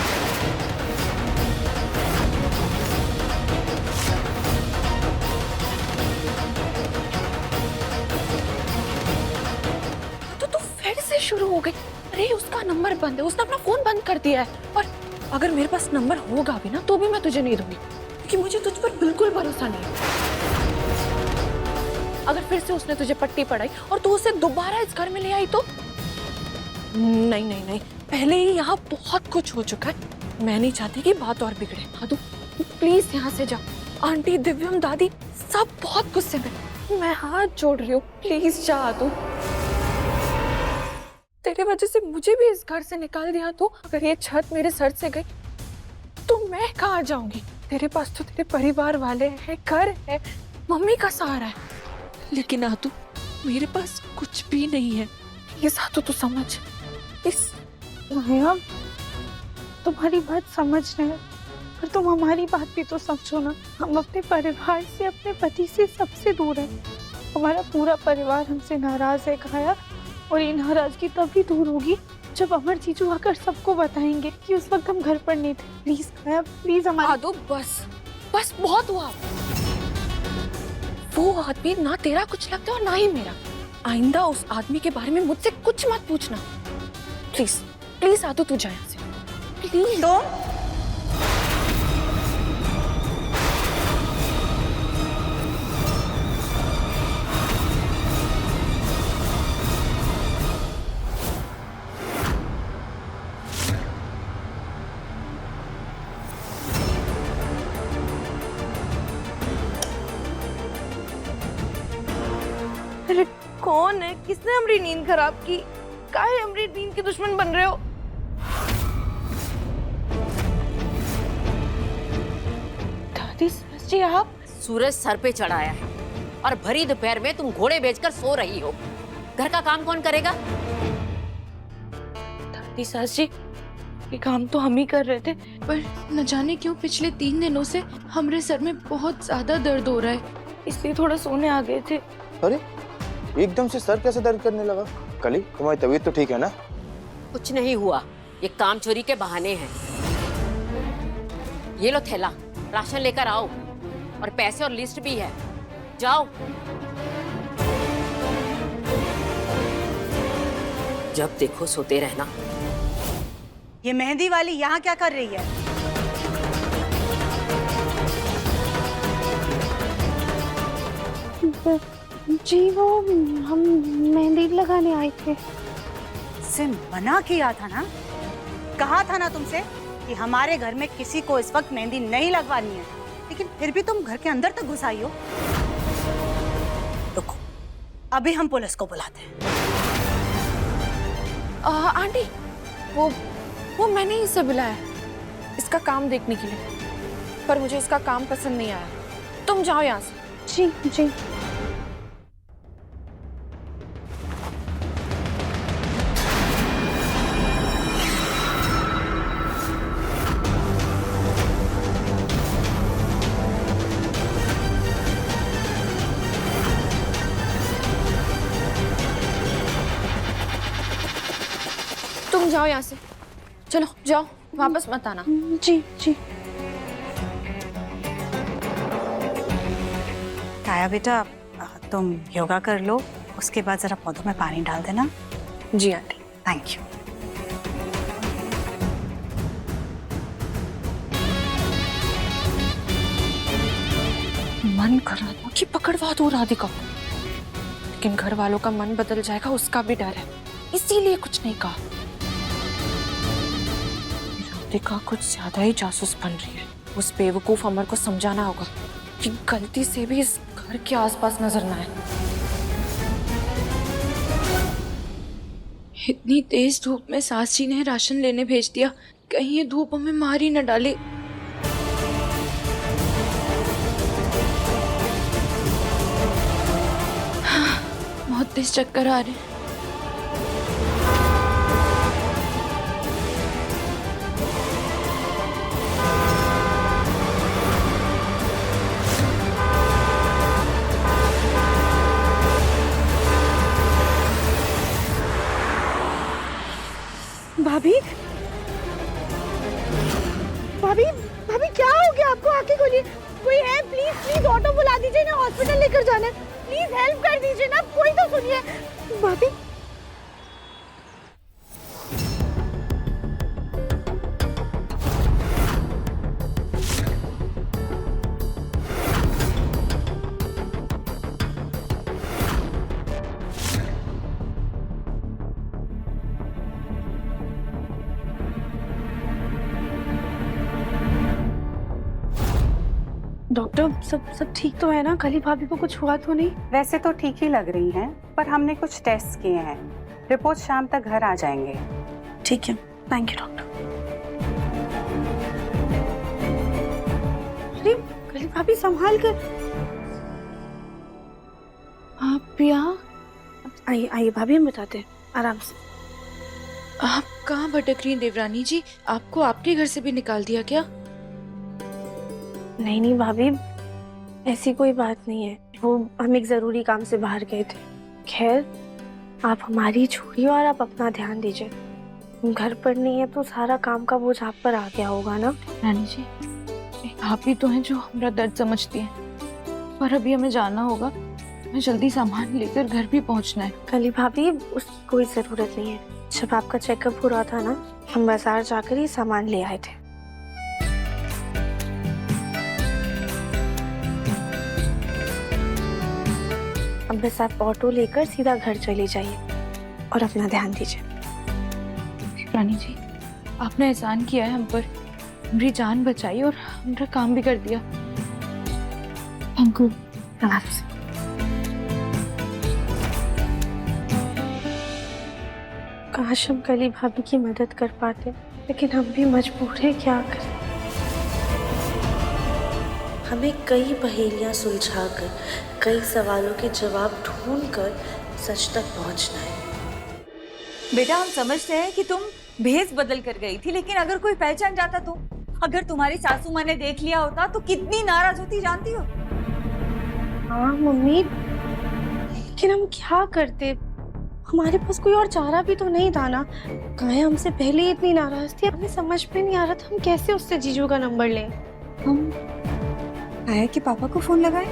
तो तू फिर से शुरू हो गई। अरे उसका नंबर बंद है, उसने अपना फोन बंद कर दिया है। और अगर मेरे पास नंबर होगा भी ना तो भी मैं तुझे नहीं दूंगी, क्योंकि मुझे तुझ पर बिल्कुल भरोसा नहीं है। अगर फिर से उसने तुझे पट्टी पढ़ाई और तू उसे दोबारा इस घर में ले आई तो? नहीं नहीं नहीं, पहले ही यहाँ बहुत कुछ हो चुका है। मैं नहीं चाहती कि बात और बिगड़े। आदू प्लीज यहाँ से जा। आंटी, दिव्यम, दादी सब बहुत गुस्से में। मैं हाथ जोड़ रही हूँ, प्लीज जा आदू। तेरे वजह से मुझे भी इस घर से निकाल दिया तो अगर ये छत मेरे सर से गई तो मैं कहाँ जाऊंगी? तेरे पास तो तेरे परिवार वाले हैं, घर है, मम्मी का सहारा है, लेकिन आतू मेरे पास कुछ भी नहीं है। ये आतू तू समझ। इस हम तुम्हारी बात समझ रहे हैं, पर तुम हमारी बात भी तो समझो ना। हम अपने परिवार से, अपने पति से, सबसे दूर हैं। हमारा पूरा परिवार हमसे नाराज है काया, और ये नाराजगी तभी दूर होगी जब अमर जीजू आकर सबको बताएंगे कि उस वक्त हम घर पर नहीं थे। प्लीज काया, प्लीज हमारी। आदू बस बस, बहुत हुआ। वो आदमी ना तेरा कुछ लगता और ना ही मेरा। आइंदा उस आदमी के बारे में मुझसे कुछ मत पूछना, प्लीज प्लीज। आदू तू जा यहाँ से प्लीज। अरे कौन है? किसने हमारी नींद खराब की? काहे हमारी नींद के दुश्मन बन रहे हो? दादी जी आप? सूरज सर पे चढ़ाया है और भरी दोपहर में तुम घोड़े बेचकर सो रही हो। घर का काम कौन करेगा? दादी सास जी, ये काम तो हम ही कर रहे थे, पर न जाने क्यों पिछले 3 दिनों से हमारे सर में बहुत ज्यादा दर्द हो रहा है, इसलिए थोड़ा सोने आ गए थे। अरे एकदम से सर कैसे दर्द करने लगा? कली, तुम्हारी तबीयत तो ठीक है ना? कुछ नहीं हुआ, ये काम चोरी के बहाने हैं। ये लो थैला, राशन लेकर आओ, और पैसे और लिस्ट भी है, जाओ। जब देखो सोते रहना। ये मेहंदी वाली यहाँ क्या कर रही है? जी वो हम मेहंदी लगाने आए थे। से मना किया था ना, कहा था ना तुमसे कि हमारे घर में किसी को इस वक्त मेहंदी नहीं लगवानी है, लेकिन फिर भी तुम घर के अंदर तक घुस आई हो। रुको, अभी हम पुलिस को बुलाते हैं। आंटी, वो मैंने ही इसे बुलाया इसका काम देखने के लिए, पर मुझे इसका काम पसंद नहीं आया। तुम जाओ यहाँ से। जी जी। जाओ यहाँ से, चलो जाओ, वापस मत आना। जी जी। काया बेटा, तुम योगा कर लो, उसके बाद जरा पौधों में पानी डाल देना। जी आंटी। Thank you. मन कर रहा था कि पकड़वा दो राधिका, लेकिन घर वालों का मन बदल जाएगा उसका भी डर है, इसीलिए कुछ नहीं कहा। राधिका कुछ ज्यादा ही जासूस बन रही है। उस बेवकूफ अमर को समझाना होगा कि गलती से भी इस घर के आसपास नजर ना आए। इतनी तेज धूप में सास जी ने राशन लेने भेज दिया, कहीं ये धूप हमें मार ही न डाले। बहुत तेज चक्कर आ रहे हैं। भाभी भाभी भाभी क्या हो गया आपको? आके खोलिए, कोई है? प्लीज प्लीज ऑटो बुला दीजिए ना, हॉस्पिटल लेकर जाना है। प्लीज हेल्प कर दीजिए ना, कोई तो सुनिए। भाभी डॉक्टर, सब ठीक तो है ना? कली भाभी को कुछ हुआ तो नहीं? वैसे तो ठीक ही लग रही हैं, पर हमने कुछ टेस्ट किए हैं, रिपोर्ट शाम तक घर आ जाएंगे। ठीक है, थैंक यू डॉक्टर। अरे कली भाभी संभाल कर। आप यहाँ? आइए आइए भाभी, हम बताते हैं, आराम से। आप कहाँ भटक रही हैं देवरानी जी? आपको आपके घर से भी निकाल दिया क्या? नहीं नहीं भाभी, ऐसी कोई बात नहीं है, वो हम एक जरूरी काम से बाहर गए थे। खैर, आप हमारी छोड़िए और आप अपना ध्यान दीजिए। हम घर पर नहीं है तो सारा काम का बोझ आप पर आ गया होगा ना? रानी जी, एक आप ही तो हैं जो हमारा दर्द समझती हैं, पर अभी हमें जाना होगा, हमें जल्दी सामान लेकर घर भी पहुंचना है। कली भाभी, उसकी कोई जरूरत नहीं है। जब आपका चेकअप हो रहा था ना, हम बाजार जाकर ही सामान ले आए थे। अब बस आप ऑटो लेकर सीधा घर चली जाइए और अपना ध्यान दीजिए। रानी जी, आपने एहसान किया है हम पर, हमारी जान बचाई और हमारा काम भी कर दिया। Thank you. काश हम कली भाभी की मदद कर पाते, लेकिन हम भी मजबूर हैं, क्या करें। हमें कई पहेलियां सुलझाकर, कई सवालों के जवाब ढूंढकर सच तक पहुंचना है। बेटा, हम समझते हैं कि तुम भेष बदल कर गई थी, लेकिन अगर कोई पहचान जाता तो, अगर तुम्हारी सासू माँ ने देख लिया होता तो कितनी नाराज होती, जानती हो? हाँ मम्मी, लेकिन हम क्या करते? हमारे पास कोई और चारा भी तो नहीं था ना। काया हमसे पहले ही इतनी नाराज थी, हमें समझ में नहीं आ रहा था हम कैसे उससे जीजू का नंबर लें। हम काया के पापा को फोन लगाए?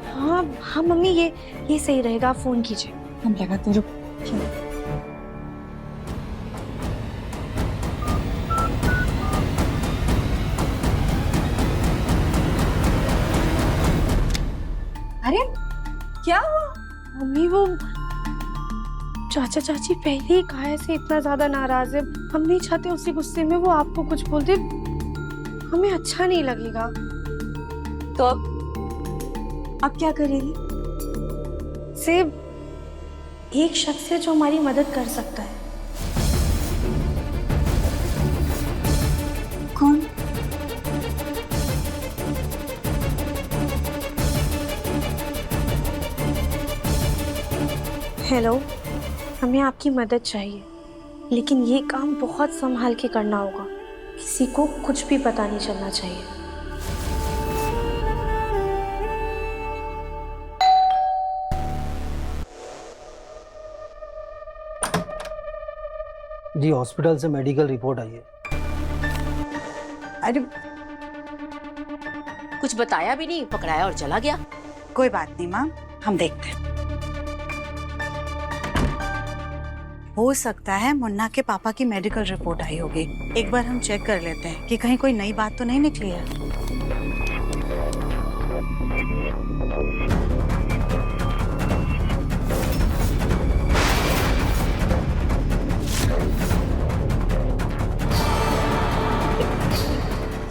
हाँ हाँ मम्मी, ये सही रहेगा, आप फोन कीजिए। हम लगाते, रुक। अरे क्या हुआ? मम्मी, वो चाचा चाची पहले ही काया से इतना ज्यादा नाराज है, हम नहीं चाहते उसी गुस्से में वो आपको कुछ बोल दे, हमें अच्छा नहीं लगेगा। तो अब क्या करेगी? सिर्फ एक शख्स है जो हमारी मदद कर सकता है। कौन? हेलो, हमें आपकी मदद चाहिए, लेकिन ये काम बहुत संभाल के करना होगा, किसी को कुछ भी पता नहीं चलना चाहिए। जी हॉस्पिटल से मेडिकल रिपोर्ट आई है। अरे कुछ बताया भी नहीं, पकड़ाया और चला गया। कोई बात नहीं माँ, हम देखते हैं। हो सकता है मुन्ना के पापा की मेडिकल रिपोर्ट आई होगी, एक बार हम चेक कर लेते हैं कि कहीं कोई नई बात तो नहीं निकली है।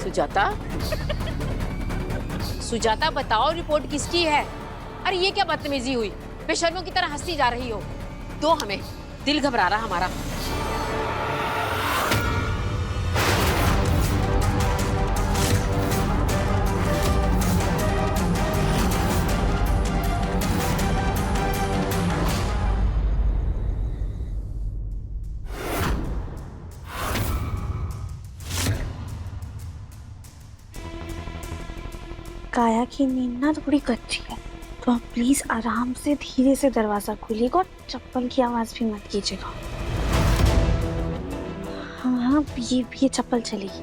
सुजाता, सुजाता बताओ रिपोर्ट किसकी है? अरे ये क्या बदतमीजी हुई, बेशर्मों की तरह हंसती जा रही हो। दो हमें, दिल घबरा रहा हमारा। काया की नींद ना थोड़ी कच्ची है, तो आप प्लीज आराम से धीरे से दरवाजा खोलिएगा और चप्पल की आवाज भी मत कीजिएगा। हाँ हाँ, ये चप्पल चलेगी।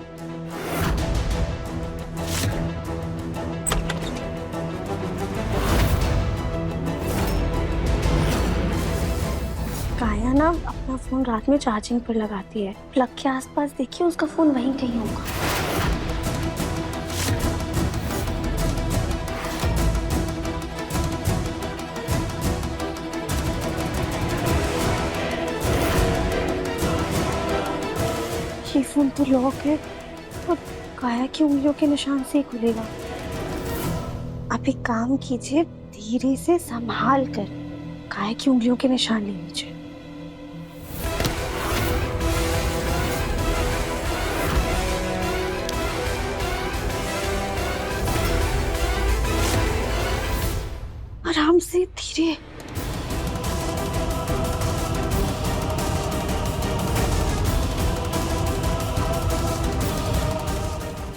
काया ना अपना फोन रात में चार्जिंग पर लगाती है, प्लग के आसपास देखिए, उसका फोन वहीं कहीं होगा। ये फोन तो लॉक है और काया की उंगलियों के निशान से ही खुलेगा। आप एक काम कीजिए, धीरे से संभाल कर काया की उंगलियों के निशान ले लीजिए। आराम से, धीरे।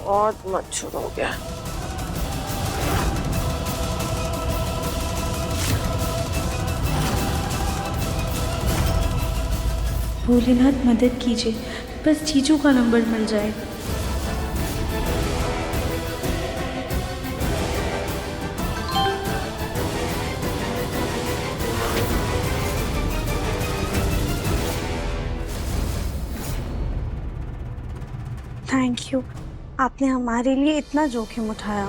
बहुत मच्छर हो गया। भोलेनाथ मदद कीजिए, बस जीजू का नंबर मिल जाए। थैंक यू, आपने हमारे लिए इतना जोखिम उठाया।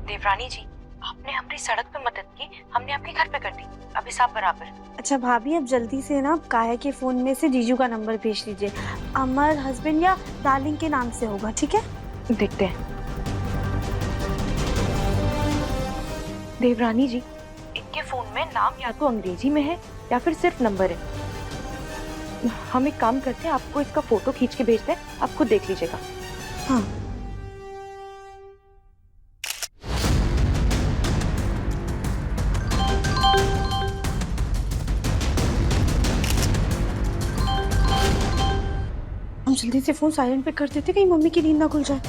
देवरानी जी, आपने हमारी सड़क पे मदद की, हमने आपके घर पे कर दी, अभी सब बराबर। अच्छा भाभी, अब जल्दी से ना काया के फोन में से जीजू का नंबर भेज लीजिए। अमर हस्बैंड या डार्लिंग के नाम से होगा, ठीक है? देखते हैं। देवरानी जी, इनके फोन में नाम या तो अंग्रेजी में है या फिर सिर्फ नंबर है। हम एक काम करते हैं, आपको इसका फोटो खींच के भेजते हैं, आप खुद देख लीजिएगा। हाँ। हम जल्दी से फोन साइलेंट पे कर देते, कहीं मम्मी की नींद ना खुल जाए।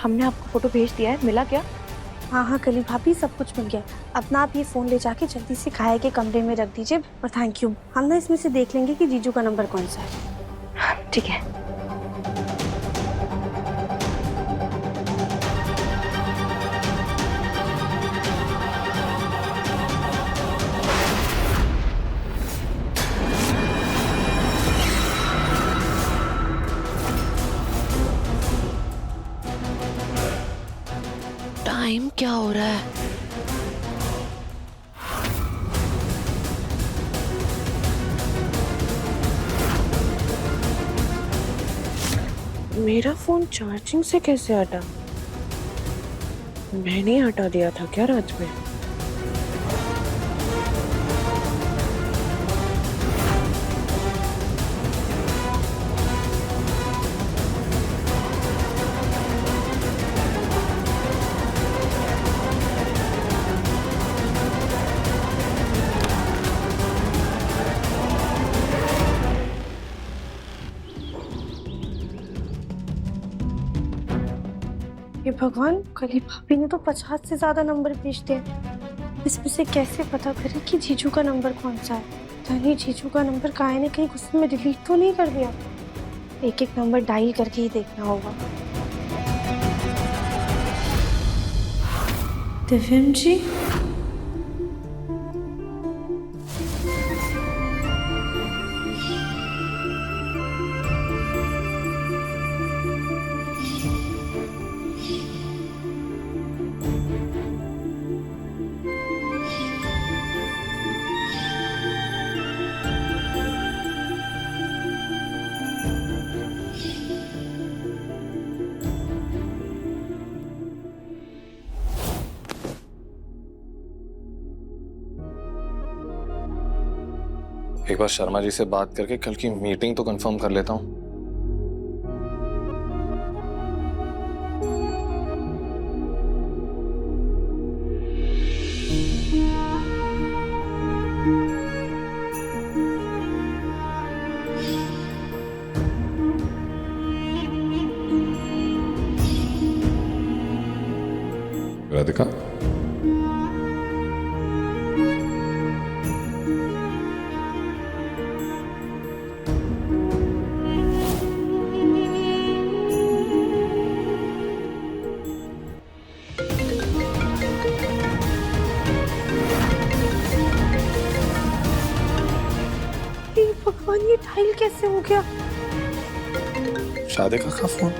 हमने आपको फोटो भेज दिया है, मिला क्या? हाँ हाँ कली भाभी, सब कुछ मिल गया। अपना आप ये फोन ले जाके जल्दी से काया के कमरे में रख दीजिए। और थैंक यू, हम ना इसमें से देख लेंगे कि जीजू का नंबर कौन सा है। ठीक है। टाइम क्या हो रहा है? मेरा फोन चार्जिंग से कैसे हटा? मैंने हटा दिया था क्या रात में? भगवान, कली भाभी ने तो 50 से ज्यादा नंबर भेज दिए। इसमें से कैसे पता करें कि जीजू का नंबर कौन सा है? नहीं, जीजू का नंबर काहे ने कहीं गुस्से में डिलीट तो नहीं कर दिया? एक एक नंबर डायल करके ही देखना होगा। दिव्यम जी, एक बार शर्मा जी से बात करके कल की मीटिंग तो कंफर्म कर लेता हूँ। राधिका, भगवान, ये डायल कैसे हो गया? राधिका का फोन,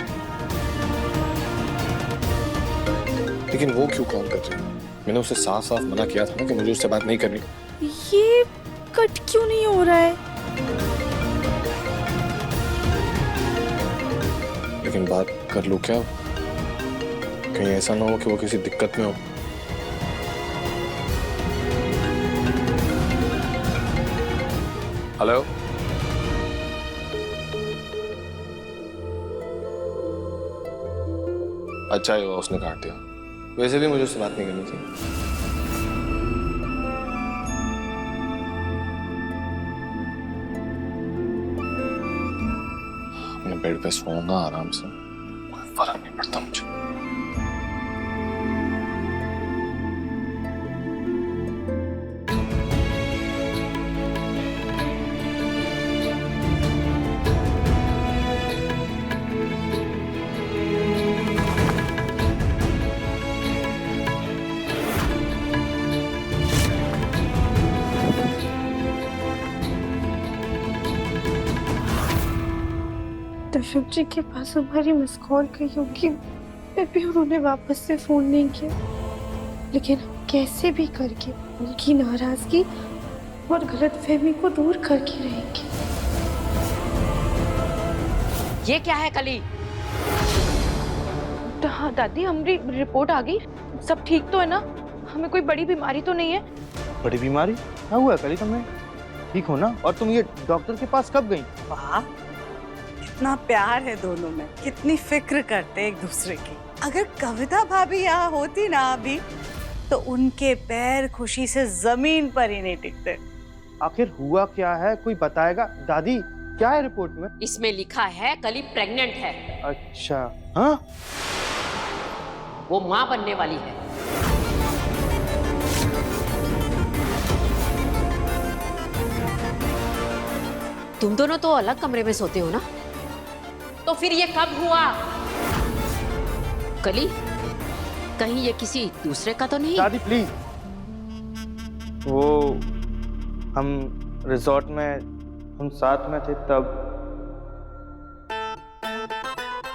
लेकिन वो क्यों कॉल कर रही है? मैंने उसे साफ साफ मना किया था ना कि मुझे उससे बात नहीं करनी। ये कट क्यों नहीं हो रहा है? लेकिन बात कर लूं क्या? कहीं ऐसा ना हो कि वो किसी दिक्कत में हो। हेलो, अच्छा ही हुआ उसने काट दिया, वैसे भी मुझे उससे बात नहीं करनी थी। अपने बेड पे सोऊंगा आराम से, फर्क नहीं पड़ता मुझे। दिव्यम जी के पास हमारी मिस कॉल गई होगी, फिर भी उन्होंने वापस से फोन नहीं किया। लेकिन कैसे भी करके उनकी नाराजगी और गलतफहमी को दूर करके रहेंगे। ये क्या है कली? हाँ दादी, हमारी रिपोर्ट आ गई, सब ठीक तो है ना? हमें कोई बड़ी बीमारी तो नहीं है? बड़ी बीमारी क्या हुआ कली तुम्हें? ठीक हो ना? और तुम ये डॉक्टर के पास कब गई? वाह, कितना प्यार है दोनों में, कितनी फिक्र करते एक दूसरे की। अगर कविता भाभी यहाँ होती ना अभी, तो उनके पैर खुशी से जमीन पर ही नहीं टिकते। आखिर हुआ क्या है, कोई बताएगा? दादी, क्या है रिपोर्ट में? इसमें लिखा है कली प्रेग्नेंट है। अच्छा, हाँ? वो माँ बनने वाली है। तुम दोनों तो अलग कमरे में सोते हो ना, तो फिर ये कब हुआ? कली, कहीं ये किसी दूसरे का तो नहीं? दादी प्लीज, वो हम रिजॉर्ट में हम साथ में थे तब।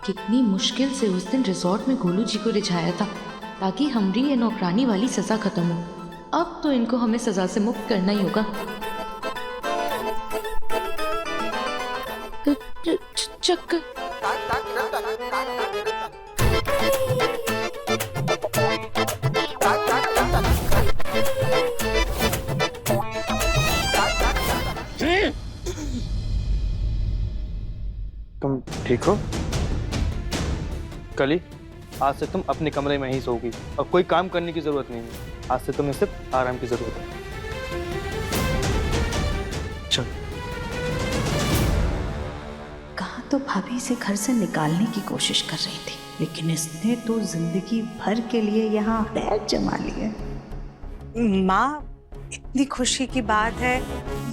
कितनी मुश्किल से उस दिन रिजॉर्ट में गोलू जी को रिझाया था ताकि हमारी ये नौकरानी वाली सजा खत्म हो। अब तो इनको हमें सजा से मुक्त करना ही होगा। चक्कर तुम ठीक हो? कली, आज से तुम अपने कमरे में ही सोओगी और कोई काम करने की जरूरत नहीं है। आज से तुम्हें सिर्फ आराम की जरूरत है। चल। कहा तो भाभी इसे घर से निकालने की कोशिश कर रही थी, लेकिन इसने तो जिंदगी भर के लिए यहाँ पैर जमा लिए। माँ, इतनी खुशी की बात है,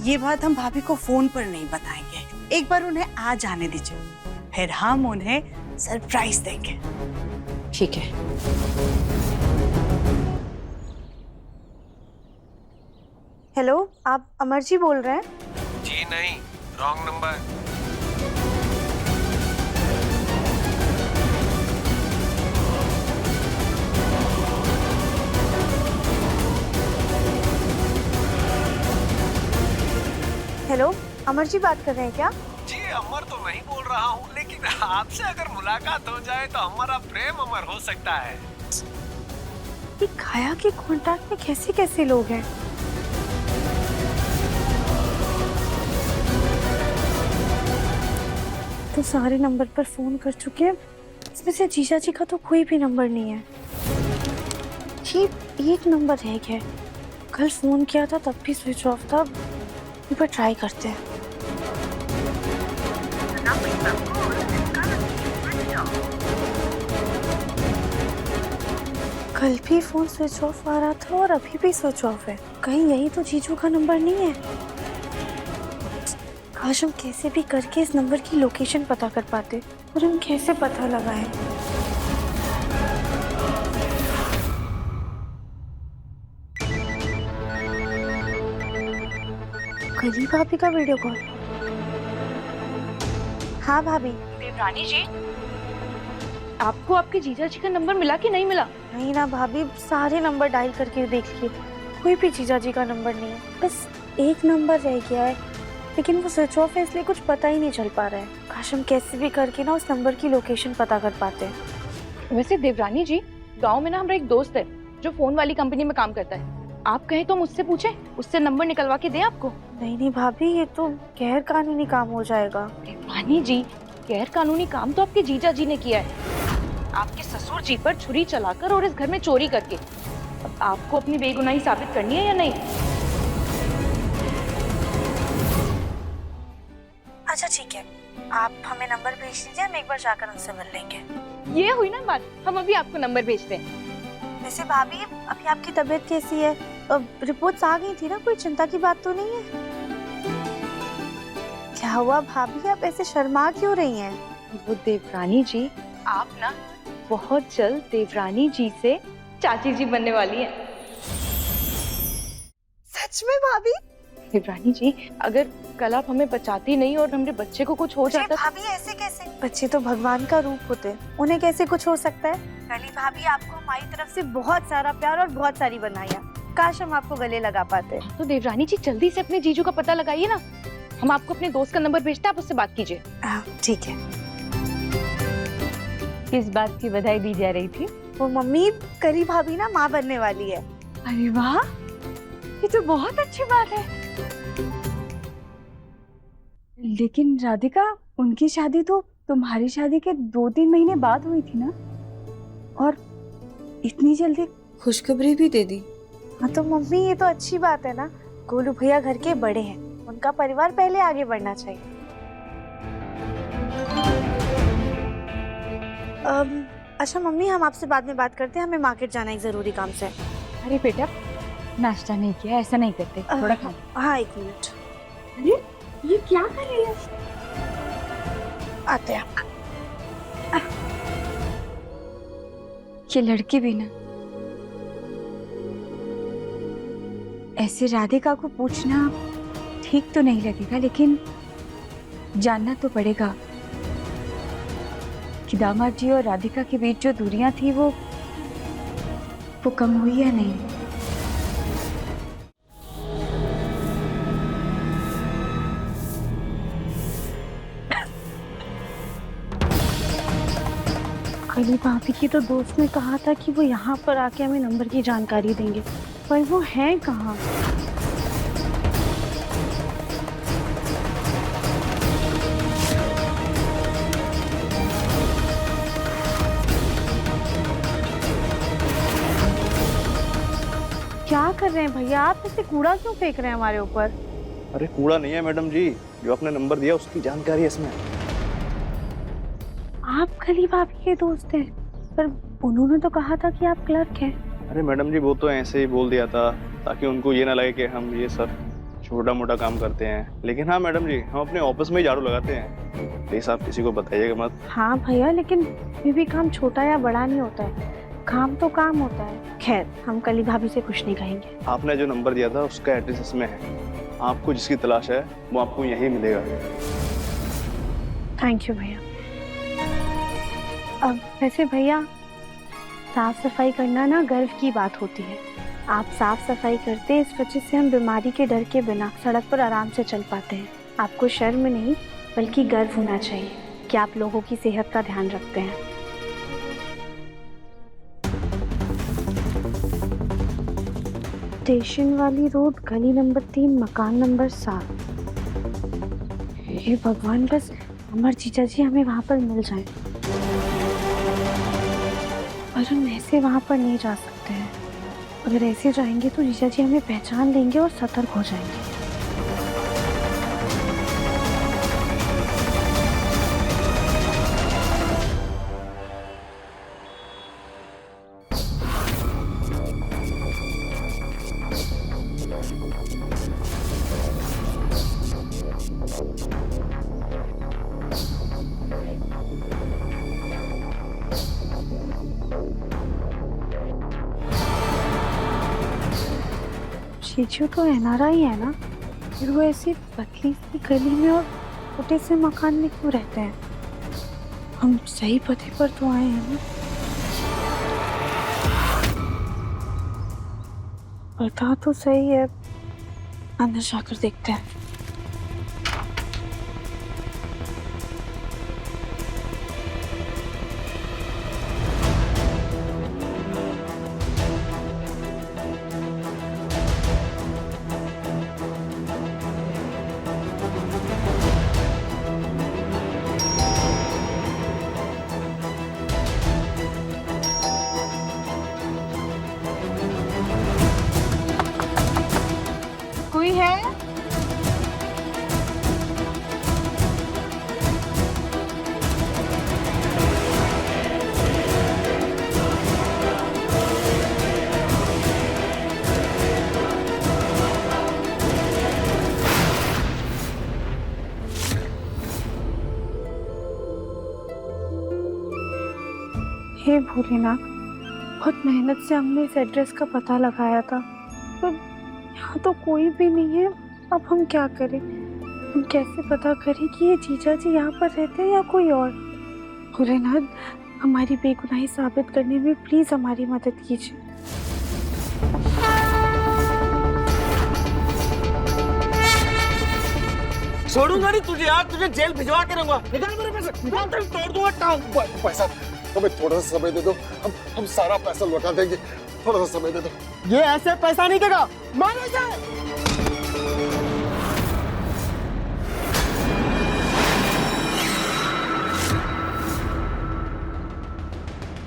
ये बात हम भाभी को फोन पर नहीं बताएंगे। एक बार उन्हें आ जाने दीजिए, फिर हम उन्हें सरप्राइज देंगे। ठीक है। हेलो, आप अमर जी बोल रहे हैं? जी नहीं, wrong number. Hello, Amar ji बात कर रहे हैं क्या? जी अमर तो मैं ही बोल रहा हूँ, लेकिन आपसे अगर मुलाकात हो जाए तो हमारा प्रेम अमर हो सकता है। ये काया के कॉन्टैक्ट में कैसे कैसे लोग हैं? तो सारे नंबर पर फोन कर चुके हैं, इसमें से जीजा जी का तो कोई भी नंबर नहीं है। ये एक नंबर रह गया है, कल फोन किया था तब भी स्विच ऑफ था। एक बार ट्राई करते हैं। कल भी फोन स्विच ऑफ आ रहा था और अभी भी स्विच ऑफ है। कहीं यही तो जीजू का नंबर नहीं है? काश हम कैसे भी करके इस नंबर की लोकेशन पता कर पाते, और हम कैसे पता लगाएं? कली भाभी का वीडियो कॉल। हाँ भाभी। देवरानी जी, आपको आपके जीजा जी का नंबर मिला कि नहीं मिला? नहीं ना भाभी, सारे नंबर डायल करके देख लिए, कोई भी जीजा जी का नंबर नहीं है। बस एक नंबर रह गया है, लेकिन वो स्विच ऑफ है, इसलिए कुछ पता ही नहीं चल पा रहा है। काश हम कैसे भी करके ना उस नंबर की लोकेशन पता कर पाते हैं। वैसे देवरानी जी, गांव में ना हमारा एक दोस्त है जो फोन वाली कंपनी में काम करता है। आप कहें तो मुझसे पूछें, उससे नंबर निकलवा के दें आपको। नहीं नहीं भाभी, ये तो गैर कानूनी काम हो जाएगा। देवरानी जी, गैर कानूनी काम तो आपके जीजा जी ने किया है, आपके ससुर जी पर छुरी चलाकर और इस घर में चोरी करके। अब आपको अपनी बेगुनाही साबित करनी है या नहीं? अच्छा ठीक है, आप हमें नंबर भेज दीजिए, हम एक बार जाकर उनसे मिल लेंगे। ये हुई ना बात, हम अभी आपको नंबर भेजते हैं। वैसे भाभी, अभी आपकी तबीयत कैसी है? रिपोर्ट्स आ गई थी ना, कोई चिंता की बात तो नहीं है? क्या हुआ भाभी, आप ऐसे शर्मा क्यों रही हैं? वो देवरानी जी, आप ना बहुत जल्द देवरानी जी से चाची जी बनने वाली हैं। सच में भाभी? देवरानी जी, अगर कल आप हमें बचाती नहीं और हमारे बच्चे को कुछ हो जाता। भाभी ऐसे कैसे? बच्चे तो भगवान का रूप होते हैं, उन्हें कैसे कुछ हो सकता है? कली भाभी, आपको हमारी तरफ से बहुत सारा प्यार और बहुत सारी बधाइयाँ। काश हम आपको गले लगा पाते। तो देवरानी जी, जल्दी से अपने जीजू का पता लगाइए ना, हम आपको अपने दोस्त का नंबर भेजते हैं, आप उससे बात कीजिए। ठीक है। किस बात की बधाई दी जा रही थी? वो मम्मी, कली भाभी ना माँ बनने वाली है। अरे वाह, ये तो बहुत अच्छी बात है। लेकिन राधिका, उनकी शादी तो तुम्हारी शादी के 2-3 महीने बाद हुई थी ना, और इतनी जल्दी खुशखबरी भी दे दी। हाँ तो मम्मी, ये तो अच्छी बात है ना, गोलू भैया घर के बड़े हैं, उनका परिवार पहले आगे बढ़ना चाहिए। अच्छा मम्मी, हम आपसे बाद में बात करते हैं, हमें मार्केट जाना है एक जरूरी काम से। अरे बेटा, नाश्ता नहीं किया, ऐसा नहीं करते, थोड़ा खा। हाँ 1 मिनट। अरे ये क्या कर रही है? आते हैं। ये लड़की भी ना, ऐसे राधिका को पूछना ठीक तो नहीं लगेगा, लेकिन जानना तो पड़ेगा कि दामाद जी और राधिका के बीच जो दूरियां थी वो कम हुई या नहीं। कली भाभी की तो दोस्त ने कहा था कि वो यहाँ पर आके हमें नंबर की जानकारी देंगे, पर वो हैं कहाँ? क्या कर रहे हैं भैया आप? ऐसे कूड़ा क्यों फेंक रहे हैं हमारे ऊपर? अरे कूड़ा नहीं है मैडम जी, जो आपने नंबर दिया उसकी जानकारी है इसमें। आप कली भाभी के दोस्त हैं, पर उन्होंने तो कहा था कि आप क्लर्क हैं। अरे मैडम जी, वो तो ऐसे ही बोल दिया था ताकि उनको ये ना लगे कि हम ये सब छोटा मोटा काम करते हैं। लेकिन हाँ मैडम जी, हम अपने ऑफिस में ही झाड़ू लगाते हैं। प्लीज आप किसी को बताइएगा मत। हाँ भैया, लेकिन ये भी काम छोटा या बड़ा नहीं होता है, काम तो काम होता है। खैर, हम कली भाभी से कुछ नहीं कहेंगे। आपने जो नंबर दिया था उसका एड्रेस इसमें है, आपको जिसकी तलाश है वो आपको यहीं मिलेगा। थैंक यू भैया। अब वैसे भैया, साफ सफाई करना ना गर्व की बात होती है। आप साफ सफाई करते हैं, इस वजह से हम बीमारी के डर के बिना सड़क पर आराम से चल पाते हैं। आपको शर्म नहीं बल्कि गर्व होना चाहिए कि आप लोगों की सेहत का ध्यान रखते हैं। स्टेशन वाली रोड, गली नंबर 3, मकान नंबर 7। हे भगवान, बस अमर जीजा जी हमें वहाँ पर मिल जाए। पर हम ऐसे वहाँ पर नहीं जा सकते हैं। अगर ऐसे जाएंगे तो जीजा जी हमें पहचान लेंगे और सतर्क हो जाएंगे। जीजू तो NRI है ना, फिर वो ऐसी पतली सी गली में और छोटे से मकान में क्यों रहते हैं? हम सही पते पर तो आए हैं ना? पता तो सही है, अंदर जाकर देखते हैं। कोई है? हे भोलेनाथ, बहुत मेहनत से हमने इस एड्रेस का पता लगाया था, पर यहाँ तो कोई भी नहीं है। अब हम क्या करें? हम कैसे पता करें कि ये जीजा जी यहाँ पर रहते हैं या कोई और? भोलेनाथ, हमारी बेगुनाही साबित करने में प्लीज हमारी मदद कीजिए। छोड़ूंगा नहीं तुझे यार, तुझे जेल भिजवा के रहूंगा। निकाल मेरे पैसे, निकाल, तोड़ दूंगा टांग। पैसा हमें थोड़ा सा समय दे दो, हम सारा पैसा लौटा देंगे। थोड़ा सा समय दे दो। ये ऐसे पैसा नहीं देगा, मानो जाए।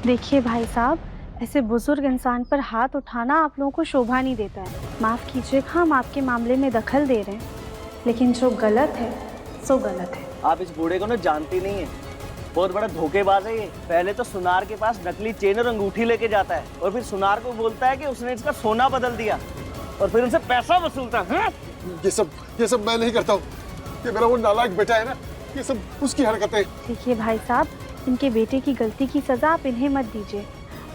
देखिए भाई साहब, ऐसे बुजुर्ग इंसान पर हाथ उठाना आप लोगों को शोभा नहीं देता है। माफ कीजिएगा, हम आपके मामले में दखल दे रहे हैं, लेकिन जो गलत है सो गलत है। आप इस बूढ़े को ना जानती नहीं है, बहुत बड़ा धोखेबाज है ये। पहले तो सुनार के पास नकली चेन और अंगूठी लेके जाता है और फिर सुनार को बोलता है कि उसने इसका सोना बदल दिया और फिर उनसे पैसा वसूलता है। ये सब मैं नहीं करता हूँ, ये मेरा वो नालायक बेटा है ना, ये सब उसकी हरकतें। देखिए भाई साहब, इनके बेटे की गलती की सजा आप इन्हें मत दीजिए।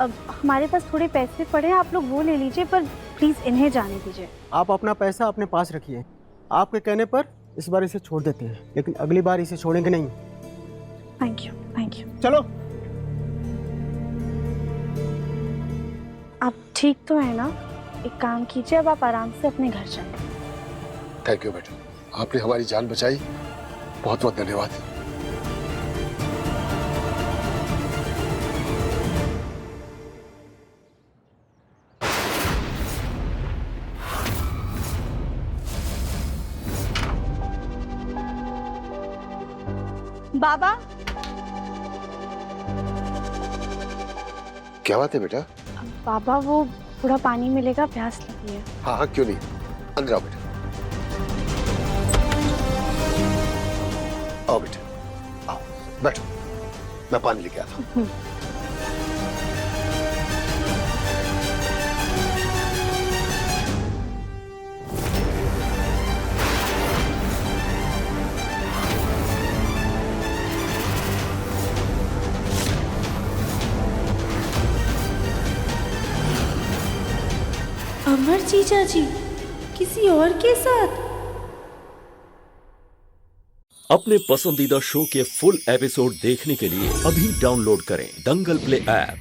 अब हमारे पास थोड़े पैसे पड़े हैं, आप लोग वो ले लीजिए, पर प्लीज इन्हें जाने दीजिए। आप अपना पैसा अपने पास रखिए। आपके कहने पर इस बार इसे छोड़ देते हैं, लेकिन अगली बार इसे छोड़ेंगे नहीं। Thank you, thank you. चलो। आप ठीक तो है ना? एक काम कीजिए, अब आप आराम से अपने घर जाएं। थैंक यू बेटा, आपने हमारी जान बचाई, बहुत बहुत धन्यवाद। बाबा, क्या बात है बेटा? बाबा वो थोड़ा पानी मिलेगा, प्यास लगी है। हाँ हाँ, क्यों नहीं, अंदर आओ बेटा। आओ बेटा, आओ बैठो। मैं पानी लेके आता हूँ। अमर जीजा जी किसी और के साथ? अपने पसंदीदा शो के फुल एपिसोड देखने के लिए अभी डाउनलोड करें दंगल प्ले ऐप।